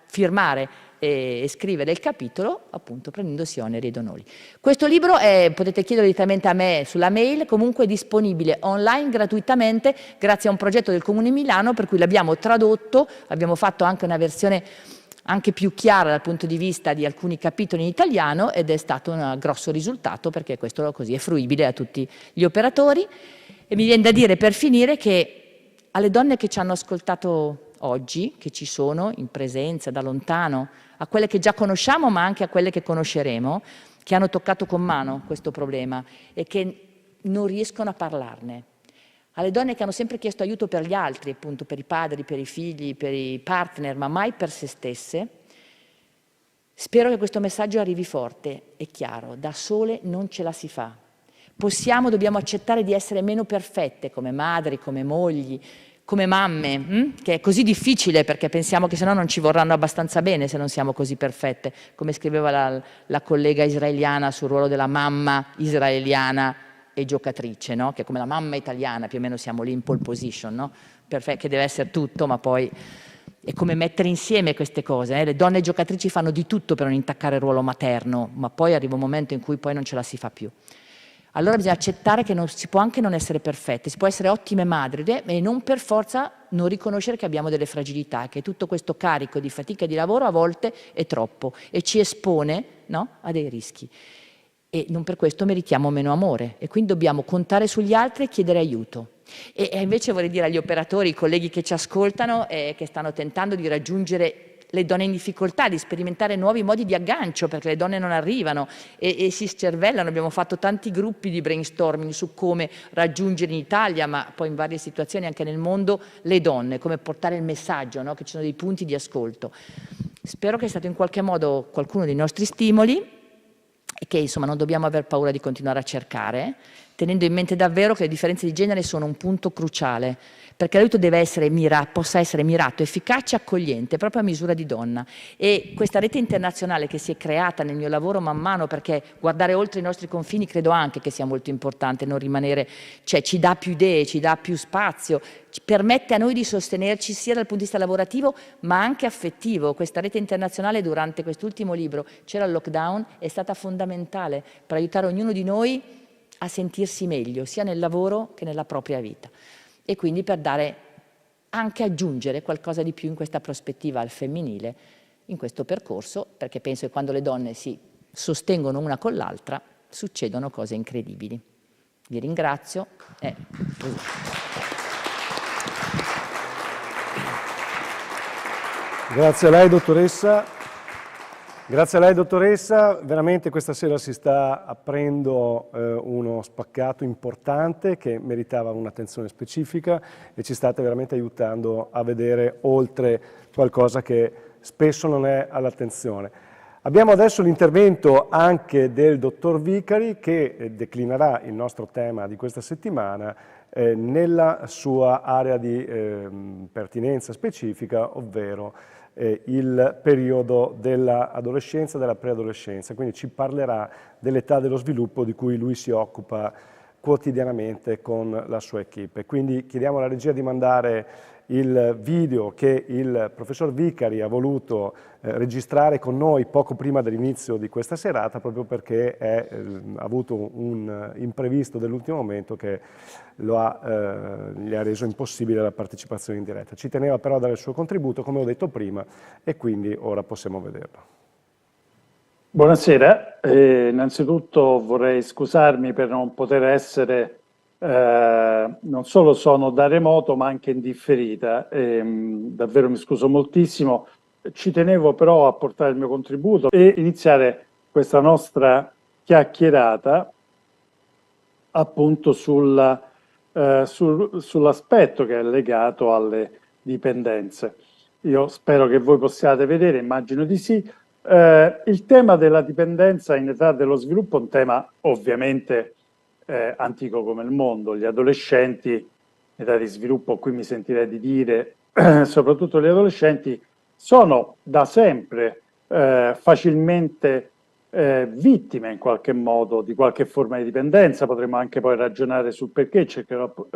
firmare e scrivere il capitolo, appunto prendendosi oneri ed onori. Questo libro potete chiederlo direttamente a me sulla mail, comunque è disponibile online gratuitamente grazie a un progetto del Comune Milano per cui l'abbiamo tradotto, abbiamo fatto anche una versione anche più chiara dal punto di vista di alcuni capitoli in italiano ed è stato un grosso risultato perché questo così è fruibile a tutti gli operatori. E mi viene da dire per finire che alle donne che ci hanno ascoltato oggi, che ci sono in presenza da lontano, a quelle che già conosciamo ma anche a quelle che conosceremo, che hanno toccato con mano questo problema e che non riescono a parlarne, alle donne che hanno sempre chiesto aiuto per gli altri, appunto per i padri, per i figli, per i partner, ma mai per se stesse, spero che questo messaggio arrivi forte e chiaro: da sole non ce la si fa. dobbiamo accettare di essere meno perfette come madri, come mogli, come mamme, che è così difficile perché pensiamo che se no non ci vorranno abbastanza bene se non siamo così perfette, come scriveva la collega israeliana sul ruolo della mamma israeliana e giocatrice, no? Che è come la mamma italiana, più o meno siamo lì in pole position, no? Che deve essere tutto, ma poi è come mettere insieme queste cose. Le donne giocatrici fanno di tutto per non intaccare il ruolo materno, ma poi arriva un momento in cui poi non ce la si fa più. Allora bisogna accettare che si può anche non essere perfette, si può essere ottime madri e non per forza non riconoscere che abbiamo delle fragilità, che tutto questo carico di fatica e di lavoro a volte è troppo e ci espone, no, a dei rischi. E non per questo meritiamo meno amore e quindi dobbiamo contare sugli altri e chiedere aiuto. E invece vorrei dire agli operatori, ai colleghi che ci ascoltano e che stanno tentando di raggiungere le donne in difficoltà, di sperimentare nuovi modi di aggancio perché le donne non arrivano e si scervellano. Abbiamo fatto tanti gruppi di brainstorming su come raggiungere in Italia, ma poi in varie situazioni anche nel mondo, le donne, come portare il messaggio, no? Che ci sono dei punti di ascolto. Spero che sia stato in qualche modo qualcuno dei nostri stimoli e che insomma non dobbiamo aver paura di continuare a cercare, tenendo in mente davvero che le differenze di genere sono un punto cruciale, perché l'aiuto deve essere possa essere mirato, efficace e accogliente, proprio a misura di donna. E questa rete internazionale che si è creata nel mio lavoro man mano, perché guardare oltre i nostri confini credo anche che sia molto importante, non rimanere, cioè ci dà più idee, ci dà più spazio, ci permette a noi di sostenerci sia dal punto di vista lavorativo ma anche affettivo. Questa rete internazionale durante quest'ultimo libro, c'era il lockdown, è stata fondamentale per aiutare ognuno di noi a sentirsi meglio, sia nel lavoro che nella propria vita. E quindi per anche aggiungere qualcosa di più in questa prospettiva al femminile, in questo percorso, perché penso che quando le donne si sostengono una con l'altra, succedono cose incredibili. Vi ringrazio. Grazie a lei, dottoressa. Grazie a lei, dottoressa. Veramente questa sera si sta aprendo uno spaccato importante che meritava un'attenzione specifica e ci state veramente aiutando a vedere oltre qualcosa che spesso non è all'attenzione. Abbiamo adesso l'intervento anche del dottor Vicari che declinerà il nostro tema di questa settimana nella sua area di pertinenza specifica, ovvero il periodo dell'adolescenza e della preadolescenza, quindi ci parlerà dell'età dello sviluppo di cui lui si occupa quotidianamente con la sua equipe. Quindi chiediamo alla regia di mandare il video che il professor Vicari ha voluto registrare con noi poco prima dell'inizio di questa serata, proprio perché ha avuto un imprevisto dell'ultimo momento che gli ha reso impossibile la partecipazione in diretta. Ci teneva però a dare il suo contributo, come ho detto prima, e quindi ora possiamo vederlo. Buonasera, innanzitutto vorrei scusarmi per non poter essere, non solo sono da remoto ma anche in differita, davvero mi scuso moltissimo, ci tenevo però a portare il mio contributo e iniziare questa nostra chiacchierata appunto sull'aspetto che è legato alle dipendenze. Io spero che voi possiate vedere, immagino di sì. Il tema della dipendenza in età dello sviluppo è un tema ovviamente antico come il mondo. Gli adolescenti in età di sviluppo, qui mi sentirei di dire, soprattutto gli adolescenti, sono da sempre facilmente vittime in qualche modo di qualche forma di dipendenza. Potremmo anche poi ragionare sul perché,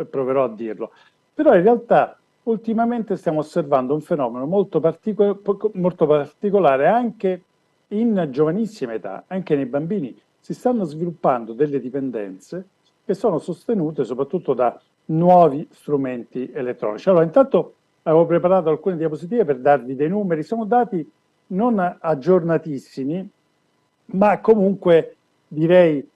proverò a dirlo. Però in realtà ultimamente stiamo osservando un fenomeno molto particolare anche in giovanissima età, anche nei bambini. Si stanno sviluppando delle dipendenze che sono sostenute soprattutto da nuovi strumenti elettronici. Allora, intanto avevo preparato alcune diapositive per darvi dei numeri, sono dati non aggiornatissimi, ma comunque direi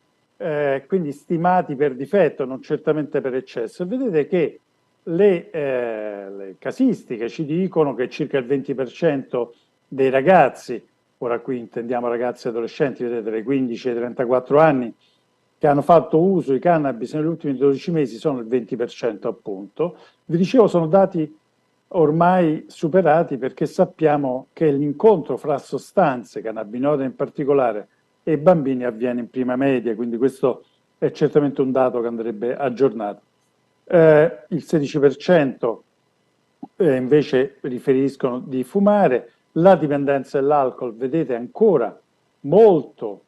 quindi stimati per difetto, non certamente per eccesso. E vedete che le casistiche ci dicono che circa il 20% dei ragazzi, ora qui intendiamo ragazzi e adolescenti, vedete, dai 15 ai 34 anni, che hanno fatto uso di cannabis negli ultimi 12 mesi sono il 20% appunto. Vi dicevo, sono dati ormai superati perché sappiamo che l'incontro fra sostanze, cannabinoide in particolare, e bambini avviene in prima media, quindi questo è certamente un dato che andrebbe aggiornato. Il 16% invece riferiscono di fumare. La dipendenza dall'alcol, vedete, ancora molto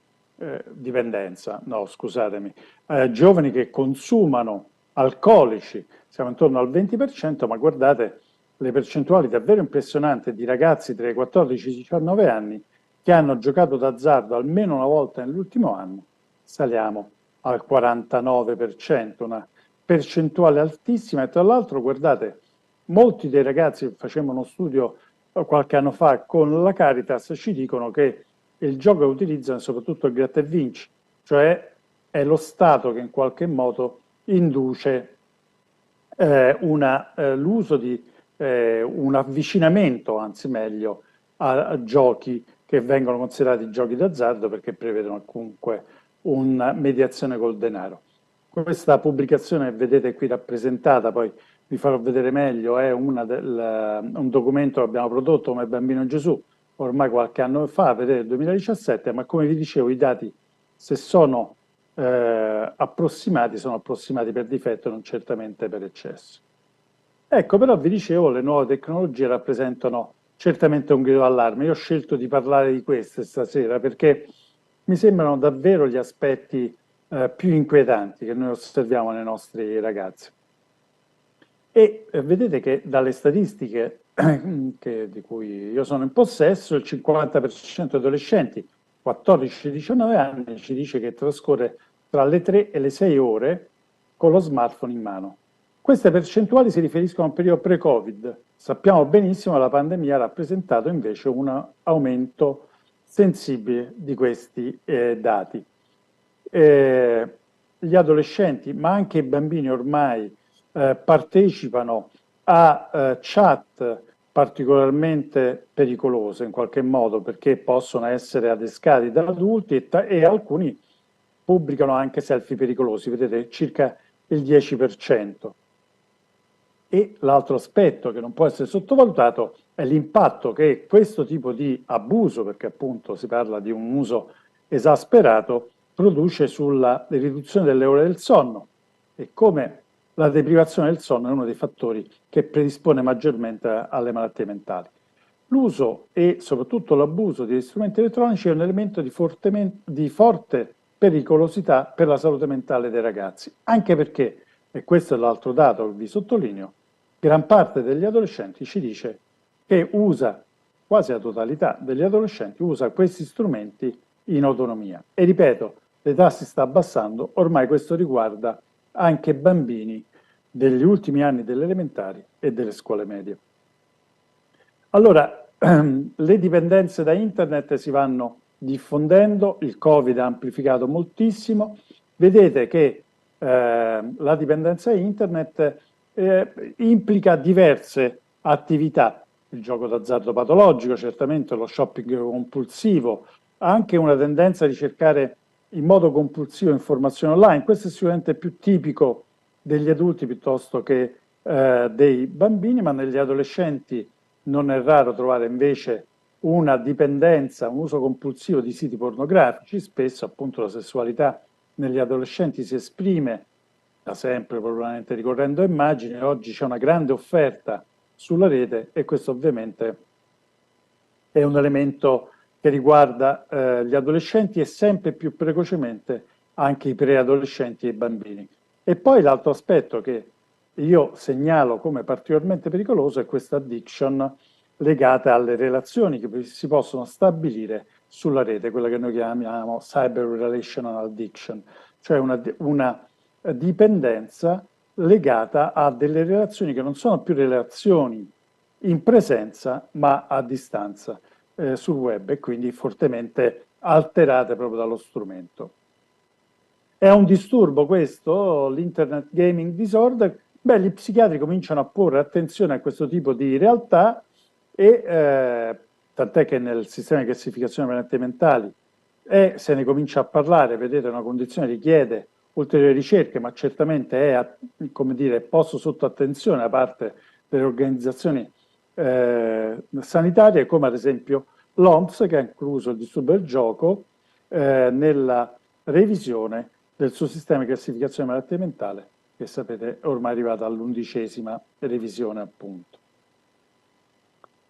dipendenza, no scusatemi, giovani che consumano alcolici, siamo intorno al 20%, ma guardate le percentuali davvero impressionanti di ragazzi tra i 14 e i 19 anni che hanno giocato d'azzardo almeno una volta nell'ultimo anno, saliamo al 49%, una percentuale altissima. E tra l'altro, guardate, molti dei ragazzi, facevano uno studio qualche anno fa con la Caritas, ci dicono che il gioco che utilizzano è soprattutto il gratta e vinci, cioè è lo Stato che in qualche modo induce l'uso di un avvicinamento, anzi meglio, a giochi che vengono considerati giochi d'azzardo perché prevedono comunque una mediazione col denaro. Questa pubblicazione, vedete qui rappresentata, poi vi farò vedere meglio, è un documento che abbiamo prodotto come Bambino Gesù ormai qualche anno fa, vedete, il 2017, ma come vi dicevo i dati, se sono approssimati, sono approssimati per difetto, non certamente per eccesso. Ecco, però vi dicevo, le nuove tecnologie rappresentano certamente un grido d'allarme. Io ho scelto di parlare di queste stasera perché mi sembrano davvero gli aspetti più inquietanti che noi osserviamo nei nostri ragazzi. E vedete che dalle statistiche di cui io sono in possesso, il 50% dei adolescenti 14-19 anni ci dice che trascorre tra le 3 e le 6 ore con lo smartphone in mano. Queste percentuali si riferiscono a un periodo pre-Covid. Sappiamo benissimo che la pandemia ha rappresentato invece un aumento sensibile di questi dati. Gli adolescenti, ma anche i bambini ormai partecipano a chat particolarmente pericolose in qualche modo perché possono essere adescati da adulti e alcuni pubblicano anche selfie pericolosi, vedete circa il 10%. E l'altro aspetto che non può essere sottovalutato è l'impatto che questo tipo di abuso, perché appunto si parla di un uso esasperato, produce sulla riduzione delle ore del sonno e come la deprivazione del sonno è uno dei fattori che predispone maggiormente alle malattie mentali. L'uso e soprattutto l'abuso di strumenti elettronici è un elemento di forte pericolosità per la salute mentale dei ragazzi, anche perché, e questo è l'altro dato che vi sottolineo, gran parte degli adolescenti ci dice che usa, quasi la totalità degli adolescenti, usa questi strumenti in autonomia. E ripeto, l'età si sta abbassando, ormai questo riguarda anche bambini degli ultimi anni delle elementari e delle scuole medie. Allora, le dipendenze da internet si vanno diffondendo, il Covid ha amplificato moltissimo, vedete che la dipendenza da internet implica diverse attività, il gioco d'azzardo patologico, certamente lo shopping compulsivo, anche una tendenza a ricercare in modo compulsivo informazioni online, questo è sicuramente più tipico degli adulti piuttosto che dei bambini, ma negli adolescenti non è raro trovare invece una dipendenza, un uso compulsivo di siti pornografici, spesso appunto la sessualità negli adolescenti si esprime da sempre probabilmente ricorrendo a immagini, oggi c'è una grande offerta sulla rete e questo ovviamente è un elemento che riguarda gli adolescenti e sempre più precocemente anche i preadolescenti e i bambini. E poi l'altro aspetto che io segnalo come particolarmente pericoloso è questa addiction legata alle relazioni che si possono stabilire sulla rete, quella che noi chiamiamo cyber relational addiction, cioè una dipendenza legata a delle relazioni che non sono più relazioni in presenza ma a distanza sul web e quindi fortemente alterate proprio dallo strumento. È un disturbo questo, l'internet gaming disorder? Beh, gli psichiatri cominciano a porre attenzione a questo tipo di realtà e tant'è che nel sistema di classificazione delle malattie mentali se ne comincia a parlare, vedete, è una condizione che richiede ulteriori ricerche, ma certamente è, come dire, posto sotto attenzione da parte delle organizzazioni sanitarie, come ad esempio l'OMS, che ha incluso il disturbo del gioco nella revisione del suo sistema di classificazione malattia mentale, che sapete è ormai arrivata all'11ª revisione appunto.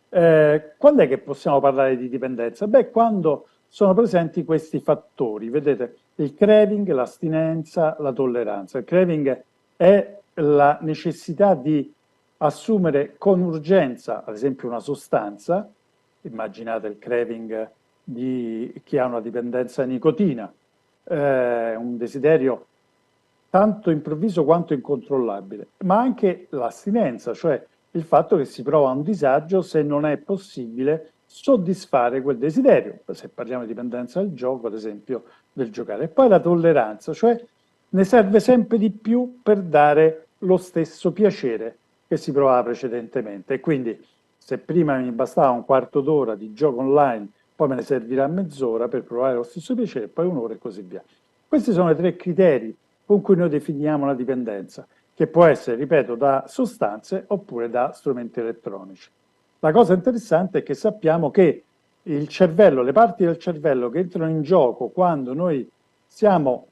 Quando è che possiamo parlare di dipendenza? Beh, quando sono presenti questi fattori, vedete, il craving, l'astinenza, la tolleranza. Il craving è la necessità di assumere con urgenza, ad esempio, una sostanza. Immaginate il craving di chi ha una dipendenza da nicotina, un desiderio tanto improvviso quanto incontrollabile, ma anche l'astinenza, cioè il fatto che si prova un disagio se non è possibile soddisfare quel desiderio, se parliamo di dipendenza dal gioco, ad esempio, del giocare. E poi la tolleranza, cioè ne serve sempre di più per dare lo stesso piacere che si provava precedentemente. E quindi se prima mi bastava un quarto d'ora di gioco online, poi me ne servirà mezz'ora per provare lo stesso piacere, poi un'ora e così via. Questi sono i 3 criteri con cui noi definiamo la dipendenza, che può essere, ripeto, da sostanze oppure da strumenti elettronici. La cosa interessante è che sappiamo che il cervello, le parti del cervello che entrano in gioco quando noi siamo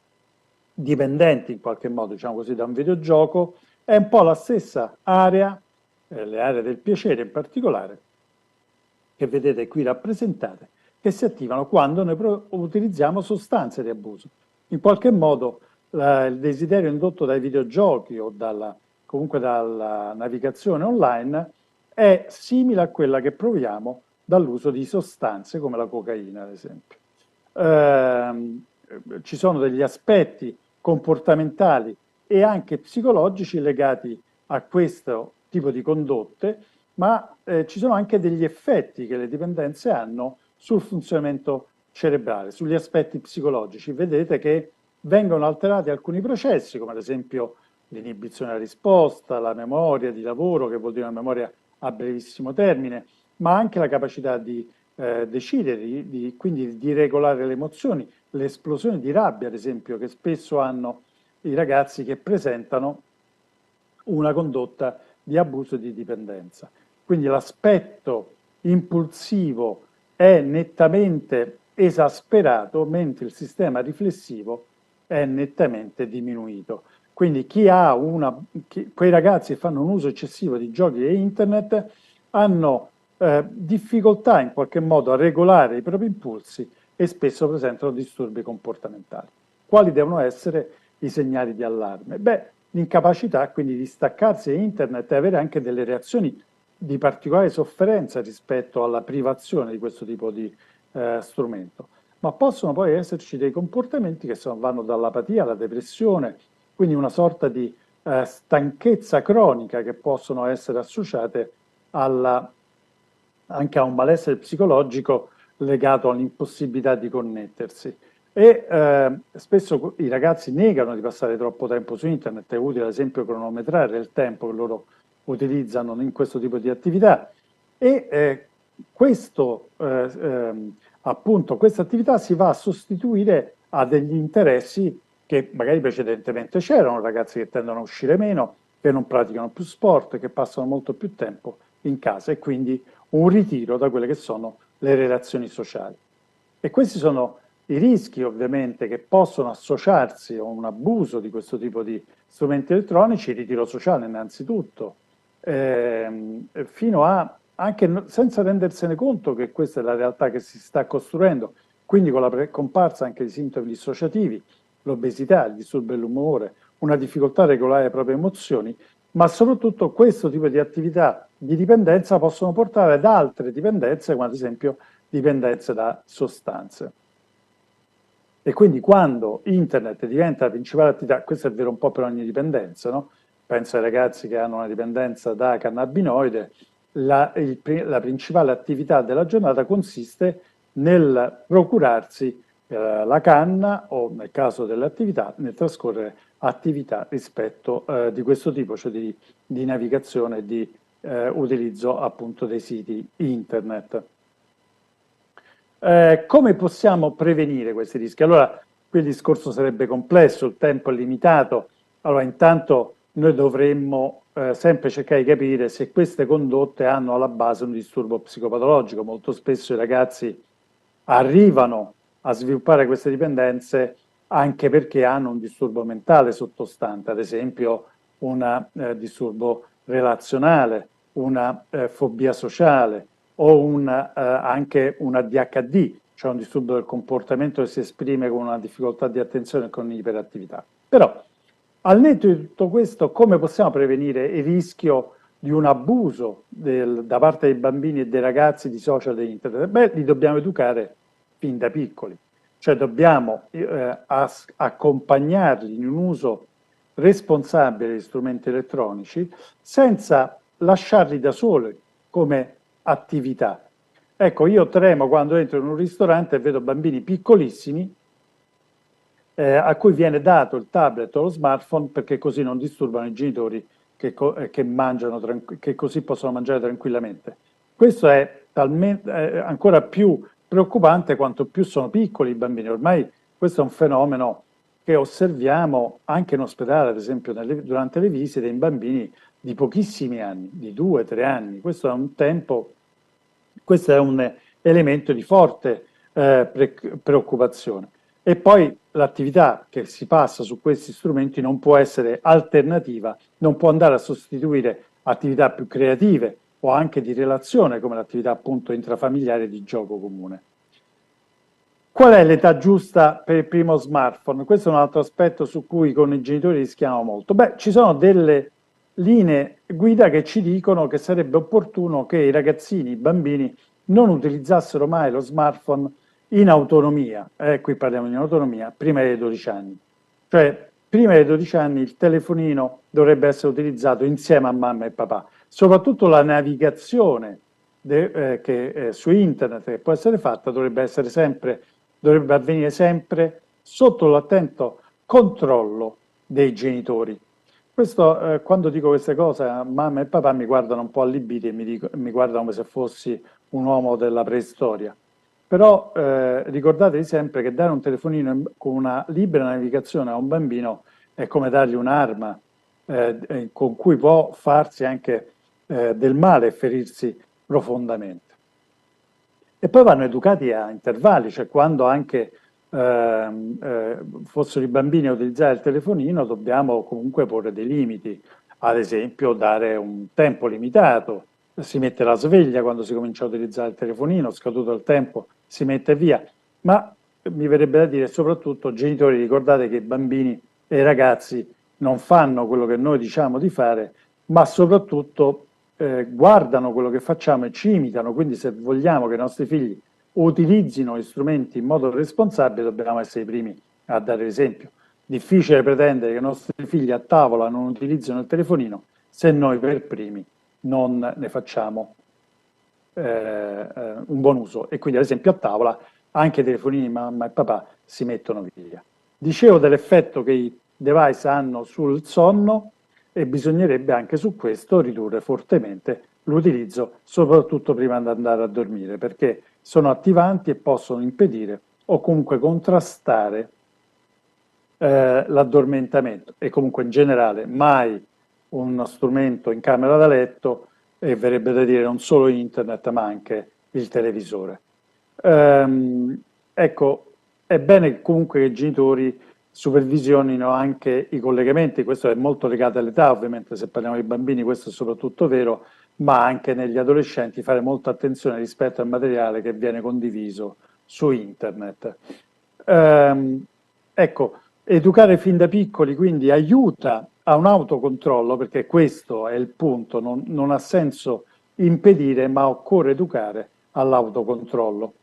dipendenti in qualche modo, diciamo così, da un videogioco, è un po' la stessa area, le aree del piacere in particolare, che vedete qui rappresentate, che si attivano quando noi utilizziamo sostanze di abuso. In qualche modo il desiderio indotto dai videogiochi o comunque dalla navigazione online è simile a quella che proviamo dall'uso di sostanze come la cocaina, ad esempio. Ci sono degli aspetti comportamentali e anche psicologici legati a questo tipo di condotte, ma ci sono anche degli effetti che le dipendenze hanno sul funzionamento cerebrale, sugli aspetti psicologici. Vedete che vengono alterati alcuni processi, come ad esempio l'inibizione della risposta, la memoria di lavoro, che vuol dire una memoria a brevissimo termine, ma anche la capacità di decidere, quindi di regolare le emozioni, l'esplosione di rabbia, ad esempio, che spesso hanno i ragazzi che presentano una condotta di abuso e di dipendenza. Quindi l'aspetto impulsivo è nettamente esasperato, mentre il sistema riflessivo è nettamente diminuito. Quindi quei ragazzi che fanno un uso eccessivo di giochi e internet hanno difficoltà in qualche modo a regolare i propri impulsi e spesso presentano disturbi comportamentali. Quali devono essere i segnali di allarme? Beh, l'incapacità quindi di staccarsi da internet e avere anche delle reazioni di particolare sofferenza rispetto alla privazione di questo tipo di strumento. Ma possono poi esserci dei comportamenti che vanno dall'apatia alla depressione, quindi una sorta di stanchezza cronica che possono essere associate anche a un malessere psicologico legato all'impossibilità di connettersi. E spesso i ragazzi negano di passare troppo tempo su internet, è utile ad esempio cronometrare il tempo che loro utilizzano in questo tipo di attività e appunto questa attività si va a sostituire a degli interessi che magari precedentemente c'erano, ragazzi che tendono a uscire meno, che non praticano più sport, che passano molto più tempo in casa e quindi un ritiro da quelle che sono le relazioni sociali. E questi sono i rischi ovviamente che possono associarsi a un abuso di questo tipo di strumenti elettronici, il ritiro sociale innanzitutto, fino a anche senza rendersene conto che questa è la realtà che si sta costruendo, quindi con la comparsa anche di sintomi dissociativi, l'obesità, il disturbo dell'umore, una difficoltà a regolare le proprie emozioni, ma soprattutto questo tipo di attività di dipendenza possono portare ad altre dipendenze, come ad esempio dipendenze da sostanze. E quindi quando internet diventa la principale attività, questo è vero un po' per ogni dipendenza, no? Penso ai ragazzi che hanno una dipendenza da cannabinoide, la principale attività della giornata consiste nel procurarsi la canna o nel caso delle attività, nel trascorrere attività rispetto di questo tipo, cioè di navigazione e di utilizzo appunto dei siti internet. Come possiamo prevenire questi rischi? Allora, qui il discorso sarebbe complesso, il tempo è limitato. Allora, intanto noi dovremmo sempre cercare di capire se queste condotte hanno alla base un disturbo psicopatologico. Molto spesso i ragazzi arrivano a sviluppare queste dipendenze anche perché hanno un disturbo mentale sottostante, ad esempio un disturbo relazionale, una fobia sociale o anche un ADHD, cioè un disturbo del comportamento che si esprime con una difficoltà di attenzione e con iperattività. Però, al netto di tutto questo, come possiamo prevenire il rischio di un abuso da parte dei bambini e dei ragazzi di social e internet? Beh, li dobbiamo educare fin da piccoli, cioè dobbiamo accompagnarli in un uso responsabile degli strumenti elettronici senza lasciarli da soli come attività. Ecco, io tremo quando entro in un ristorante e vedo bambini piccolissimi a cui viene dato il tablet o lo smartphone perché così non disturbano i genitori che mangiano, che così possono mangiare tranquillamente. Questo è ancora più preoccupante quanto più sono piccoli i bambini. Ormai questo è un fenomeno che osserviamo anche in ospedale, ad esempio durante le visite in bambini di pochissimi anni, di 2-3 anni. Questo è un elemento di forte preoccupazione. E poi l'attività che si passa su questi strumenti non può essere alternativa, non può andare a sostituire attività più creative o anche di relazione come l'attività appunto intrafamiliare di gioco comune. Qual è l'età giusta per il primo smartphone? Questo è un altro aspetto su cui con i genitori rischiamo molto. Beh, ci sono delle linee guida che ci dicono che sarebbe opportuno che i ragazzini, i bambini, non utilizzassero mai lo smartphone in autonomia, qui parliamo di autonomia, prima dei 12 anni. Cioè, prima dei 12 anni il telefonino dovrebbe essere utilizzato insieme a mamma e papà. Soprattutto la navigazione su internet che può essere fatta dovrebbe avvenire sempre sotto l'attento controllo dei genitori. Questo, quando dico queste cose, mamma e papà mi guardano un po' allibiti e mi guardano come se fossi un uomo della preistoria. Però ricordatevi sempre che dare un telefonino con una libera navigazione a un bambino è come dargli un'arma con cui può farsi anche del male e ferirsi profondamente. E poi vanno educati a intervalli, cioè quando anche fossero i bambini a utilizzare il telefonino dobbiamo comunque porre dei limiti, ad esempio dare un tempo limitato, si mette la sveglia quando si comincia a utilizzare il telefonino, scaduto il tempo si mette via, ma mi verrebbe da dire soprattutto genitori ricordate che i bambini e i ragazzi non fanno quello che noi diciamo di fare, ma soprattutto guardano quello che facciamo e ci imitano, quindi se vogliamo che i nostri figli utilizzino gli strumenti in modo responsabile dobbiamo essere i primi a dare l'esempio. Difficile pretendere che i nostri figli a tavola non utilizzino il telefonino se noi per primi non ne facciamo un buon uso e quindi ad esempio a tavola anche i telefonini mamma e papà si mettono via. Dicevo dell'effetto che i device hanno sul sonno e bisognerebbe anche su questo ridurre fortemente l'utilizzo, soprattutto prima di andare a dormire, perché sono attivanti e possono impedire o comunque contrastare l'addormentamento e comunque in generale mai uno strumento in camera da letto e verrebbe da dire non solo internet ma anche il televisore. Ecco, è bene comunque che i genitori supervisionino anche i collegamenti, questo è molto legato all'età ovviamente, se parliamo di bambini questo è soprattutto vero, ma anche negli adolescenti fare molta attenzione rispetto al materiale che viene condiviso su internet. Ecco, educare fin da piccoli quindi aiuta a un autocontrollo, perché questo è il punto, non ha senso impedire, ma occorre educare all'autocontrollo.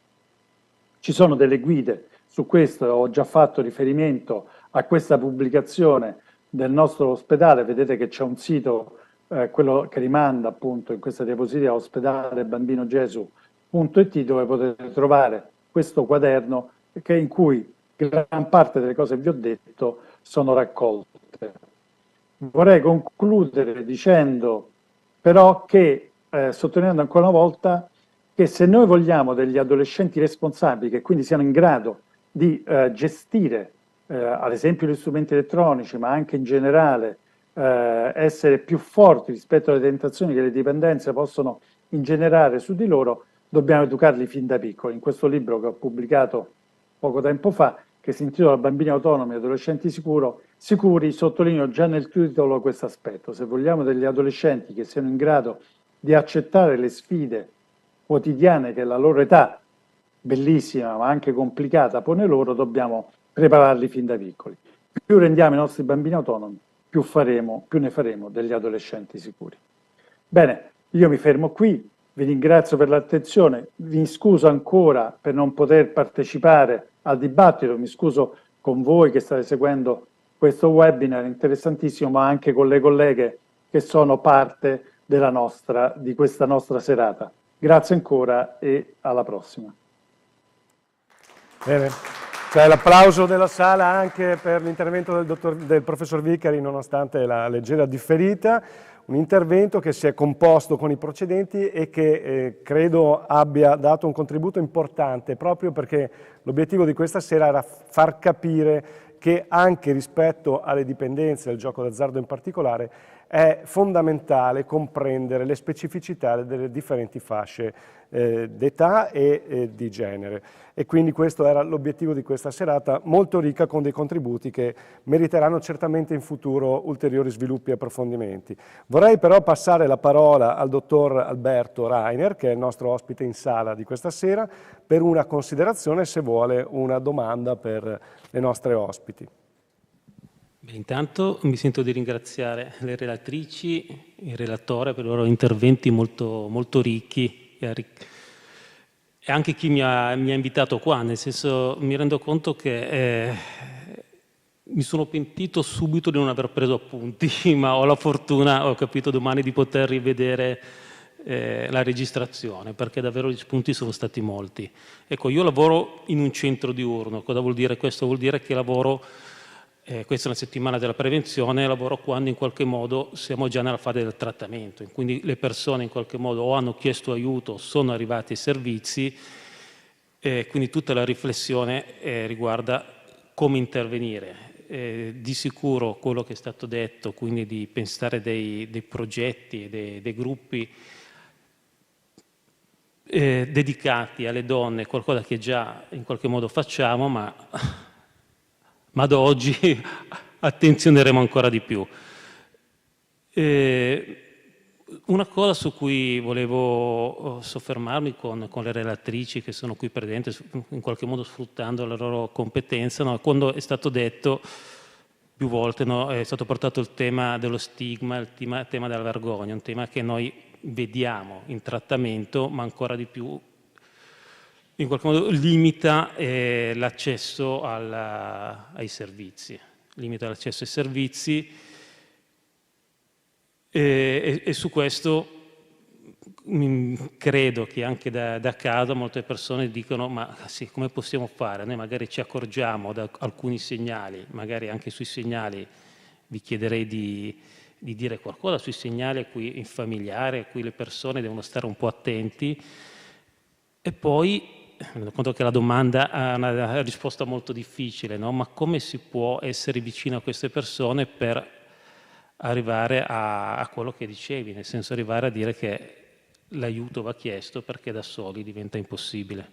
Ci sono delle guide su questo, ho già fatto riferimento a questa pubblicazione del nostro ospedale, vedete che c'è un sito, quello che rimanda appunto in questa diapositiva ospedalebambinogesù.it dove potete trovare questo quaderno in cui gran parte delle cose che vi ho detto sono raccolte. Vorrei concludere dicendo però che, sottolineando ancora una volta, che se noi vogliamo degli adolescenti responsabili che quindi siano in grado di gestire ad esempio gli strumenti elettronici, ma anche in generale essere più forti rispetto alle tentazioni che le dipendenze possono ingenerare su di loro, dobbiamo educarli fin da piccoli. In questo libro che ho pubblicato poco tempo fa, che si intitola Bambini autonomi e adolescenti sicuri, sottolineo già nel titolo questo aspetto. Se vogliamo degli adolescenti che siano in grado di accettare le sfide quotidiane che la loro età, bellissima ma anche complicata, pone loro, dobbiamo prepararli fin da piccoli. Più rendiamo i nostri bambini autonomi, più ne faremo degli adolescenti sicuri. Bene, io mi fermo qui, vi ringrazio per l'attenzione, vi scuso ancora per non poter partecipare al dibattito, mi scuso con voi che state seguendo questo webinar interessantissimo, ma anche con le colleghe che sono parte di questa nostra serata. Grazie ancora e alla prossima. Bene. C'è l'applauso della sala anche per l'intervento del professor Vicari, nonostante la leggera differita. Un intervento che si è composto con i precedenti e che credo abbia dato un contributo importante, proprio perché l'obiettivo di questa sera era far capire che anche rispetto alle dipendenze, al gioco d'azzardo in particolare, è fondamentale comprendere le specificità delle differenti fasce d'età e di genere. E quindi questo era l'obiettivo di questa serata, molto ricca con dei contributi che meriteranno certamente in futuro ulteriori sviluppi e approfondimenti. Vorrei però passare la parola al dottor Alberto Rainer, che è il nostro ospite in sala di questa sera, per una considerazione, se vuole, una domanda per le nostre ospiti. Beh, intanto mi sento di ringraziare le relatrici, il relatore per i loro interventi molto, molto ricchi e anche chi mi ha invitato qua, nel senso mi rendo conto che mi sono pentito subito di non aver preso appunti, ma ho la fortuna, ho capito domani, di poter rivedere la registrazione, perché davvero gli spunti sono stati molti. Ecco, io lavoro in un centro diurno. Cosa vuol dire questo? Vuol dire che lavoro, questa è una settimana della prevenzione, lavoro quando in qualche modo siamo già nella fase del trattamento, quindi le persone in qualche modo o hanno chiesto aiuto, sono arrivati ai servizi, quindi tutta la riflessione riguarda come intervenire. Di sicuro quello che è stato detto, quindi di pensare dei progetti, dei gruppi dedicati alle donne, qualcosa che già in qualche modo facciamo, ma da oggi attenzioneremo ancora di più. Una cosa su cui volevo soffermarmi con le relatrici che sono qui presenti, in qualche modo sfruttando la loro competenza, no? Quando è stato detto più volte, no? È stato portato il tema dello stigma, il tema della vergogna, un tema che noi vediamo in trattamento, ma ancora di più in qualche modo limita l'accesso ai servizi, e su questo credo che anche da casa molte persone dicono: ma sì, come possiamo fare? Noi magari ci accorgiamo da alcuni segnali, magari anche sui segnali vi chiederei di dire qualcosa sui segnali a cui il familiare, a cui le persone devono stare un po' attenti. E poi mi rendo conto che la domanda ha una risposta molto difficile, no? Ma come si può essere vicino a queste persone per arrivare a quello che dicevi, nel senso arrivare a dire che l'aiuto va chiesto perché da soli diventa impossibile?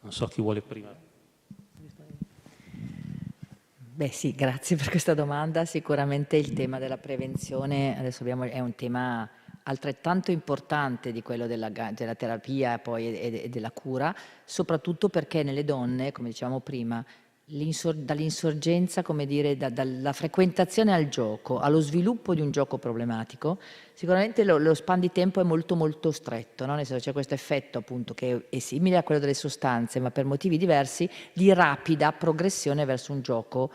Non so chi vuole prima. Beh sì, grazie per questa domanda. Sicuramente il tema della prevenzione adesso è un tema altrettanto importante di quello della terapia poi e della cura, soprattutto perché nelle donne, come dicevamo prima, dall'insorgenza, come dire, dalla frequentazione al gioco, allo sviluppo di un gioco problematico, sicuramente lo span di tempo è molto molto stretto, no? Nel senso, c'è questo effetto appunto che è simile a quello delle sostanze, ma per motivi diversi, di rapida progressione verso un gioco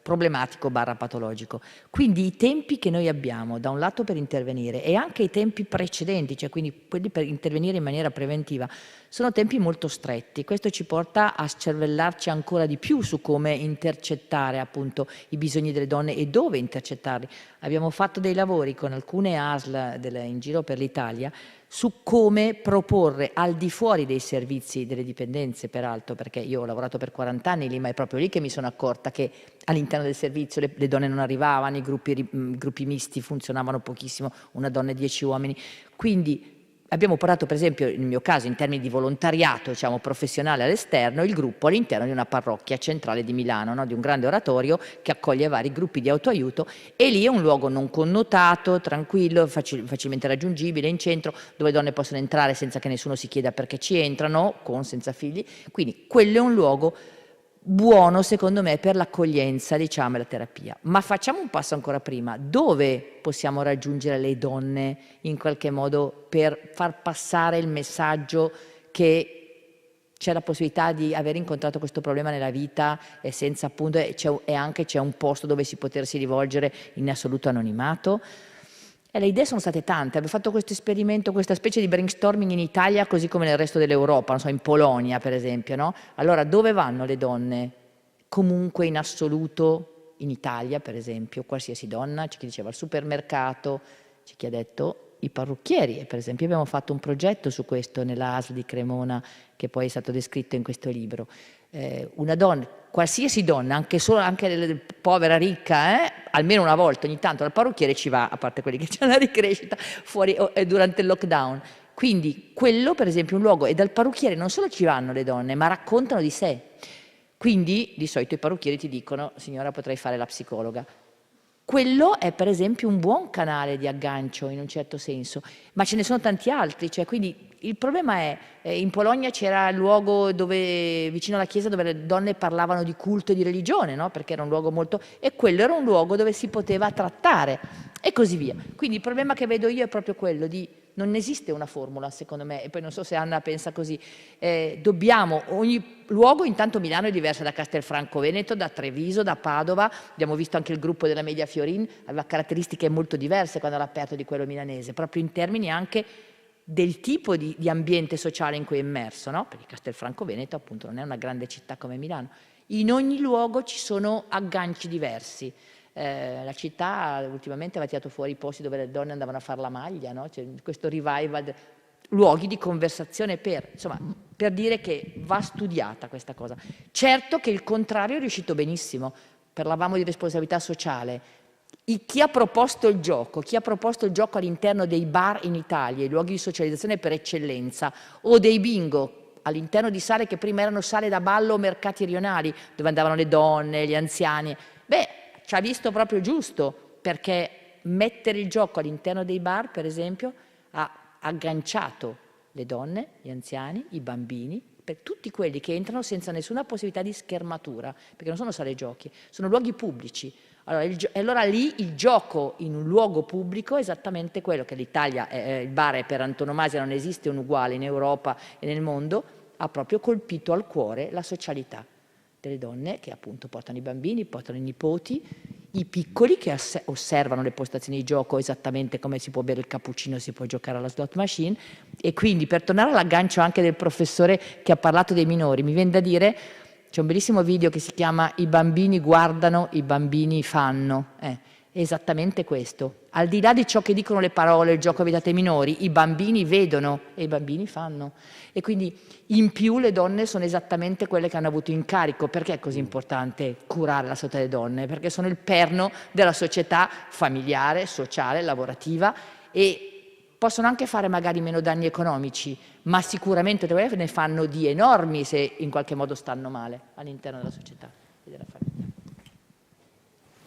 problematico / patologico. Quindi i tempi che noi abbiamo da un lato per intervenire e anche i tempi precedenti, cioè quindi quelli per intervenire in maniera preventiva, sono tempi molto stretti. Questo ci porta a scervellarci ancora di più su come intercettare appunto i bisogni delle donne e dove intercettarli. Abbiamo fatto dei lavori con alcune ASL in giro per l'Italia su come proporre al di fuori dei servizi delle dipendenze, peraltro, perché io ho lavorato per 40 anni lì, ma è proprio lì che mi sono accorta che all'interno del servizio le donne non arrivavano, i gruppi misti funzionavano pochissimo, una donna e 10 uomini. Quindi abbiamo portato, per esempio, nel mio caso, in termini di volontariato, diciamo, professionale all'esterno, il gruppo all'interno di una parrocchia centrale di Milano, no? Di un grande oratorio che accoglie vari gruppi di autoaiuto, e lì è un luogo non connotato, tranquillo, facilmente raggiungibile, in centro, dove le donne possono entrare senza che nessuno si chieda perché ci entrano, con, senza figli. Quindi quello è un luogo buono, secondo me, per l'accoglienza, diciamo, e la terapia. Ma facciamo un passo ancora prima: dove possiamo raggiungere le donne in qualche modo per far passare il messaggio che c'è la possibilità di aver incontrato questo problema nella vita e senza, appunto, e anche c'è un posto dove si potersi rivolgere in assoluto anonimato? E le idee sono state tante. Abbiamo fatto questo esperimento, questa specie di brainstorming in Italia, così come nel resto dell'Europa, non so, in Polonia per esempio, no? Allora, dove vanno le donne? Comunque in assoluto in Italia, per esempio, qualsiasi donna, c'è chi diceva al supermercato, c'è chi ha detto i parrucchieri. E per esempio abbiamo fatto un progetto su questo nella ASL di Cremona, che poi è stato descritto in questo libro. Una donna, qualsiasi donna, anche povera, ricca, almeno una volta ogni tanto al parrucchiere ci va, a parte quelli che c'hanno la ricrescita fuori durante il lockdown. Quindi quello, per esempio, è un luogo, e dal parrucchiere non solo ci vanno le donne, ma raccontano di sé. Quindi di solito i parrucchieri ti dicono: signora, potrei fare la psicologa. Quello è, per esempio, un buon canale di aggancio in un certo senso, ma ce ne sono tanti altri. Cioè, quindi il problema è, in Polonia c'era il luogo dove, vicino alla chiesa, dove le donne parlavano di culto e di religione, no? Perché era un luogo molto... e quello era un luogo dove si poteva trattare, e così via. Quindi il problema che vedo io è proprio quello di... non esiste una formula, secondo me, e poi non so se Anna pensa così. Dobbiamo, ogni luogo, intanto Milano è diversa da Castelfranco Veneto, da Treviso, da Padova. Abbiamo visto anche il gruppo della Media Fiorin, aveva caratteristiche molto diverse quando era aperto di quello milanese, proprio in termini anche del tipo di ambiente sociale in cui è immerso, no? Perché Castelfranco Veneto, appunto, non è una grande città come Milano. In ogni luogo ci sono agganci diversi. La città ultimamente aveva tirato fuori i posti dove le donne andavano a fare la maglia, no? C'è questo revival, luoghi di conversazione insomma, per dire che va studiata questa cosa. Certo che il contrario è riuscito benissimo. Parlavamo di responsabilità sociale. Chi ha proposto il gioco all'interno dei bar in Italia, i luoghi di socializzazione per eccellenza, o dei bingo all'interno di sale che prima erano sale da ballo o mercati rionali, dove andavano le donne, gli anziani, ci ha visto proprio giusto, perché mettere il gioco all'interno dei bar, per esempio, ha agganciato le donne, gli anziani, i bambini, per tutti quelli che entrano senza nessuna possibilità di schermatura, perché non sono sale giochi, sono luoghi pubblici. Allora lì il gioco in un luogo pubblico è esattamente quello che l'Italia, il bar è per antonomasia, non esiste un uguale in Europa e nel mondo, ha proprio colpito al cuore la socialità delle donne che appunto portano i bambini, portano i nipoti, i piccoli che osservano le postazioni di gioco esattamente come si può bere il cappuccino, si può giocare alla slot machine. E quindi, per tornare all'aggancio anche del professore che ha parlato dei minori, mi viene da dire, c'è un bellissimo video che si chiama "I bambini guardano, i bambini fanno", è esattamente questo. Al di là di ciò che dicono le parole, il gioco vietato ai minori, i bambini vedono e i bambini fanno. E quindi in più le donne sono esattamente quelle che hanno avuto incarico. Perché è così importante curare la salute delle donne? Perché sono il perno della società familiare, sociale, lavorativa, e possono anche fare magari meno danni economici, ma sicuramente ne fanno di enormi se in qualche modo stanno male all'interno della società e della famiglia.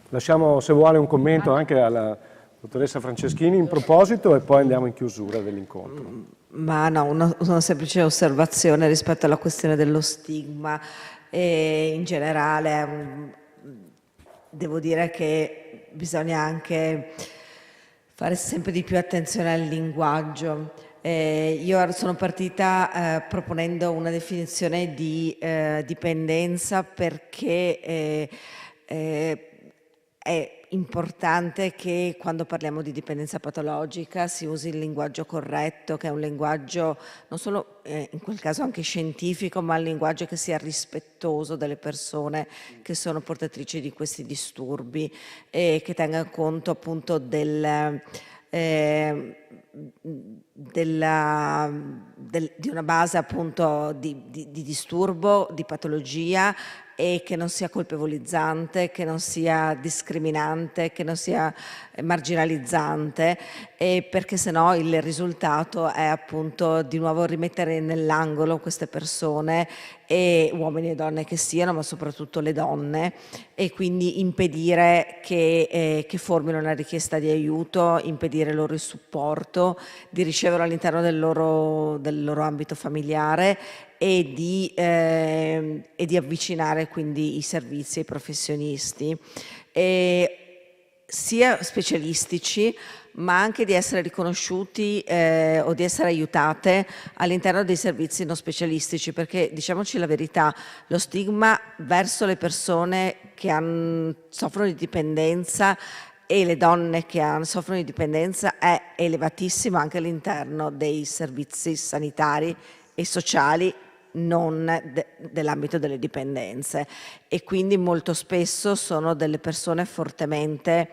Lasciamo, se vuole, un commento anche alla dottoressa Franceschini in proposito, e poi andiamo in chiusura dell'incontro. Ma no, una semplice osservazione rispetto alla questione dello stigma. E in generale devo dire che bisogna anche fare sempre di più attenzione al linguaggio. Io sono partita proponendo una definizione di dipendenza, perché è importante che quando parliamo di dipendenza patologica si usi il linguaggio corretto, che è un linguaggio non solo in quel caso anche scientifico, ma un linguaggio che sia rispettoso delle persone che sono portatrici di questi disturbi, e che tenga conto appunto di una base appunto di disturbo, di patologia, e che non sia colpevolizzante, che non sia discriminante, che non sia marginalizzante, e perché sennò il risultato è appunto di nuovo rimettere nell'angolo queste persone, e uomini e donne che siano, ma soprattutto le donne, e quindi impedire che formino una richiesta di aiuto, impedire loro il supporto, di riceverlo all'interno del loro ambito familiare, e di avvicinare quindi i servizi ai professionisti, sia specialistici, ma anche di essere riconosciuti o di essere aiutate all'interno dei servizi non specialistici, perché diciamoci la verità, lo stigma verso le persone che soffrono di dipendenza e le donne che soffrono di dipendenza è elevatissimo anche all'interno dei servizi sanitari e sociali, non dell'ambito delle dipendenze, e quindi molto spesso sono delle persone fortemente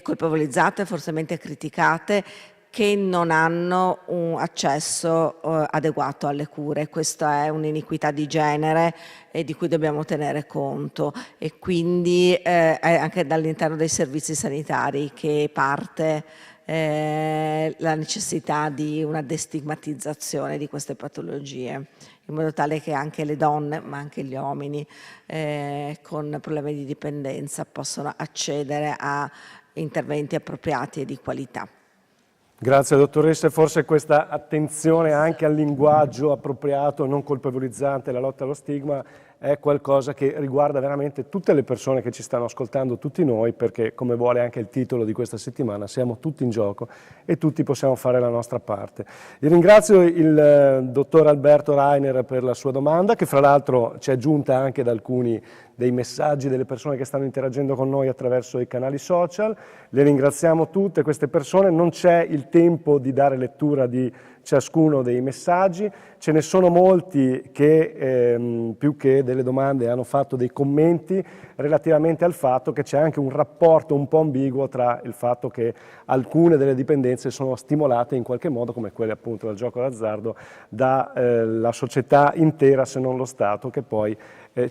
colpevolizzate, fortemente criticate, che non hanno un accesso adeguato alle cure. Questa è un'iniquità di genere e di cui dobbiamo tenere conto, e quindi è anche dall'interno dei servizi sanitari che parte la necessità di una destigmatizzazione di queste patologie, in modo tale che anche le donne, ma anche gli uomini con problemi di dipendenza possano accedere a interventi appropriati e di qualità. Grazie dottoressa, forse questa attenzione anche al linguaggio appropriato e non colpevolizzante, la lotta allo stigma, è qualcosa che riguarda veramente tutte le persone che ci stanno ascoltando, tutti noi, perché come vuole anche il titolo di questa settimana, siamo tutti in gioco e tutti possiamo fare la nostra parte. Io ringrazio il dottor Alberto Rainer per la sua domanda, che fra l'altro ci è giunta anche da alcuni dei messaggi delle persone che stanno interagendo con noi attraverso i canali social. Le ringraziamo tutte queste persone, non c'è il tempo di dare lettura di ciascuno dei messaggi, ce ne sono molti che più che delle domande hanno fatto dei commenti relativamente al fatto che c'è anche un rapporto un po' ambiguo tra il fatto che alcune delle dipendenze sono stimolate in qualche modo, come quelle appunto del gioco d'azzardo, dalla società intera, se non lo Stato, che poi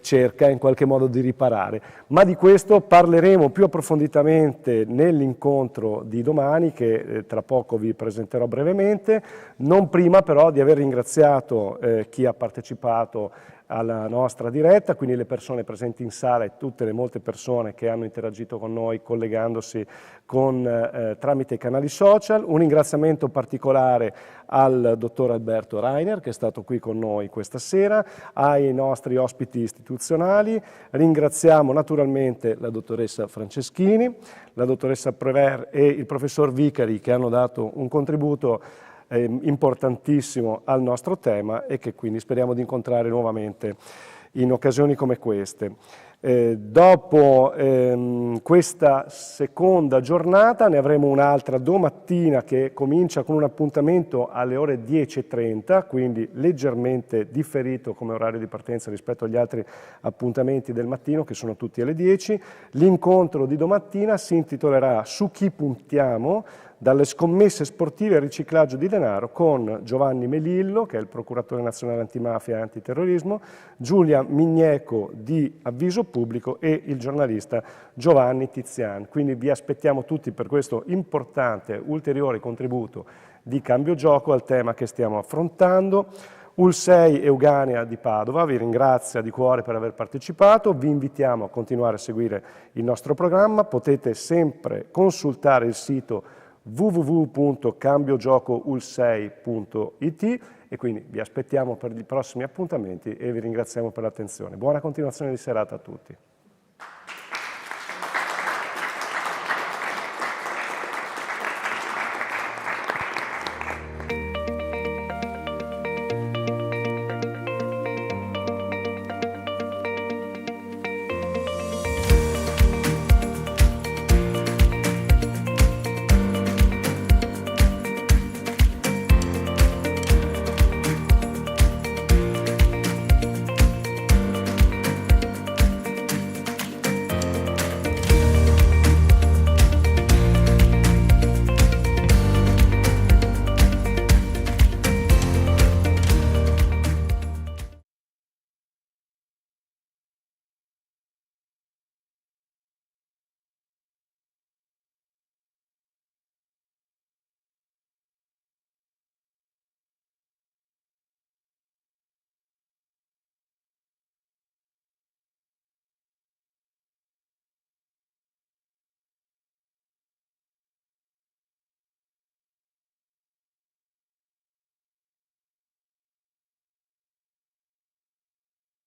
cerca in qualche modo di riparare. Ma di questo parleremo più approfonditamente nell'incontro di domani, che tra poco vi presenterò brevemente, non prima però di aver ringraziato chi ha partecipato alla nostra diretta, quindi le persone presenti in sala e tutte le molte persone che hanno interagito con noi collegandosi tramite i canali social. Un ringraziamento particolare al dottor Alberto Rainer, che è stato qui con noi questa sera, ai nostri ospiti istituzionali. Ringraziamo naturalmente la dottoressa Franceschini, la dottoressa Prévert e il professor Vicari, che hanno dato un contributo importantissimo al nostro tema e che quindi speriamo di incontrare nuovamente in occasioni come queste. Dopo questa seconda giornata ne avremo un'altra domattina, che comincia con un appuntamento alle ore 10:30, quindi leggermente differito come orario di partenza rispetto agli altri appuntamenti del mattino, che sono tutti alle 10. L'incontro di domattina si intitolerà "Su chi puntiamo?", dalle scommesse sportive al riciclaggio di denaro, con Giovanni Melillo, che è il procuratore nazionale antimafia e antiterrorismo, Giulia Migneco di Avviso Pubblico e il giornalista Giovanni Tizian. Quindi vi aspettiamo tutti per questo importante ulteriore contributo di cambio gioco al tema che stiamo affrontando. UL6 Euganea di Padova vi ringrazia di cuore per aver partecipato, vi invitiamo a continuare a seguire il nostro programma, potete sempre consultare il sito www.cambiogiocol6.it, e quindi vi aspettiamo per i prossimi appuntamenti e vi ringraziamo per l'attenzione. Buona continuazione di serata a tutti.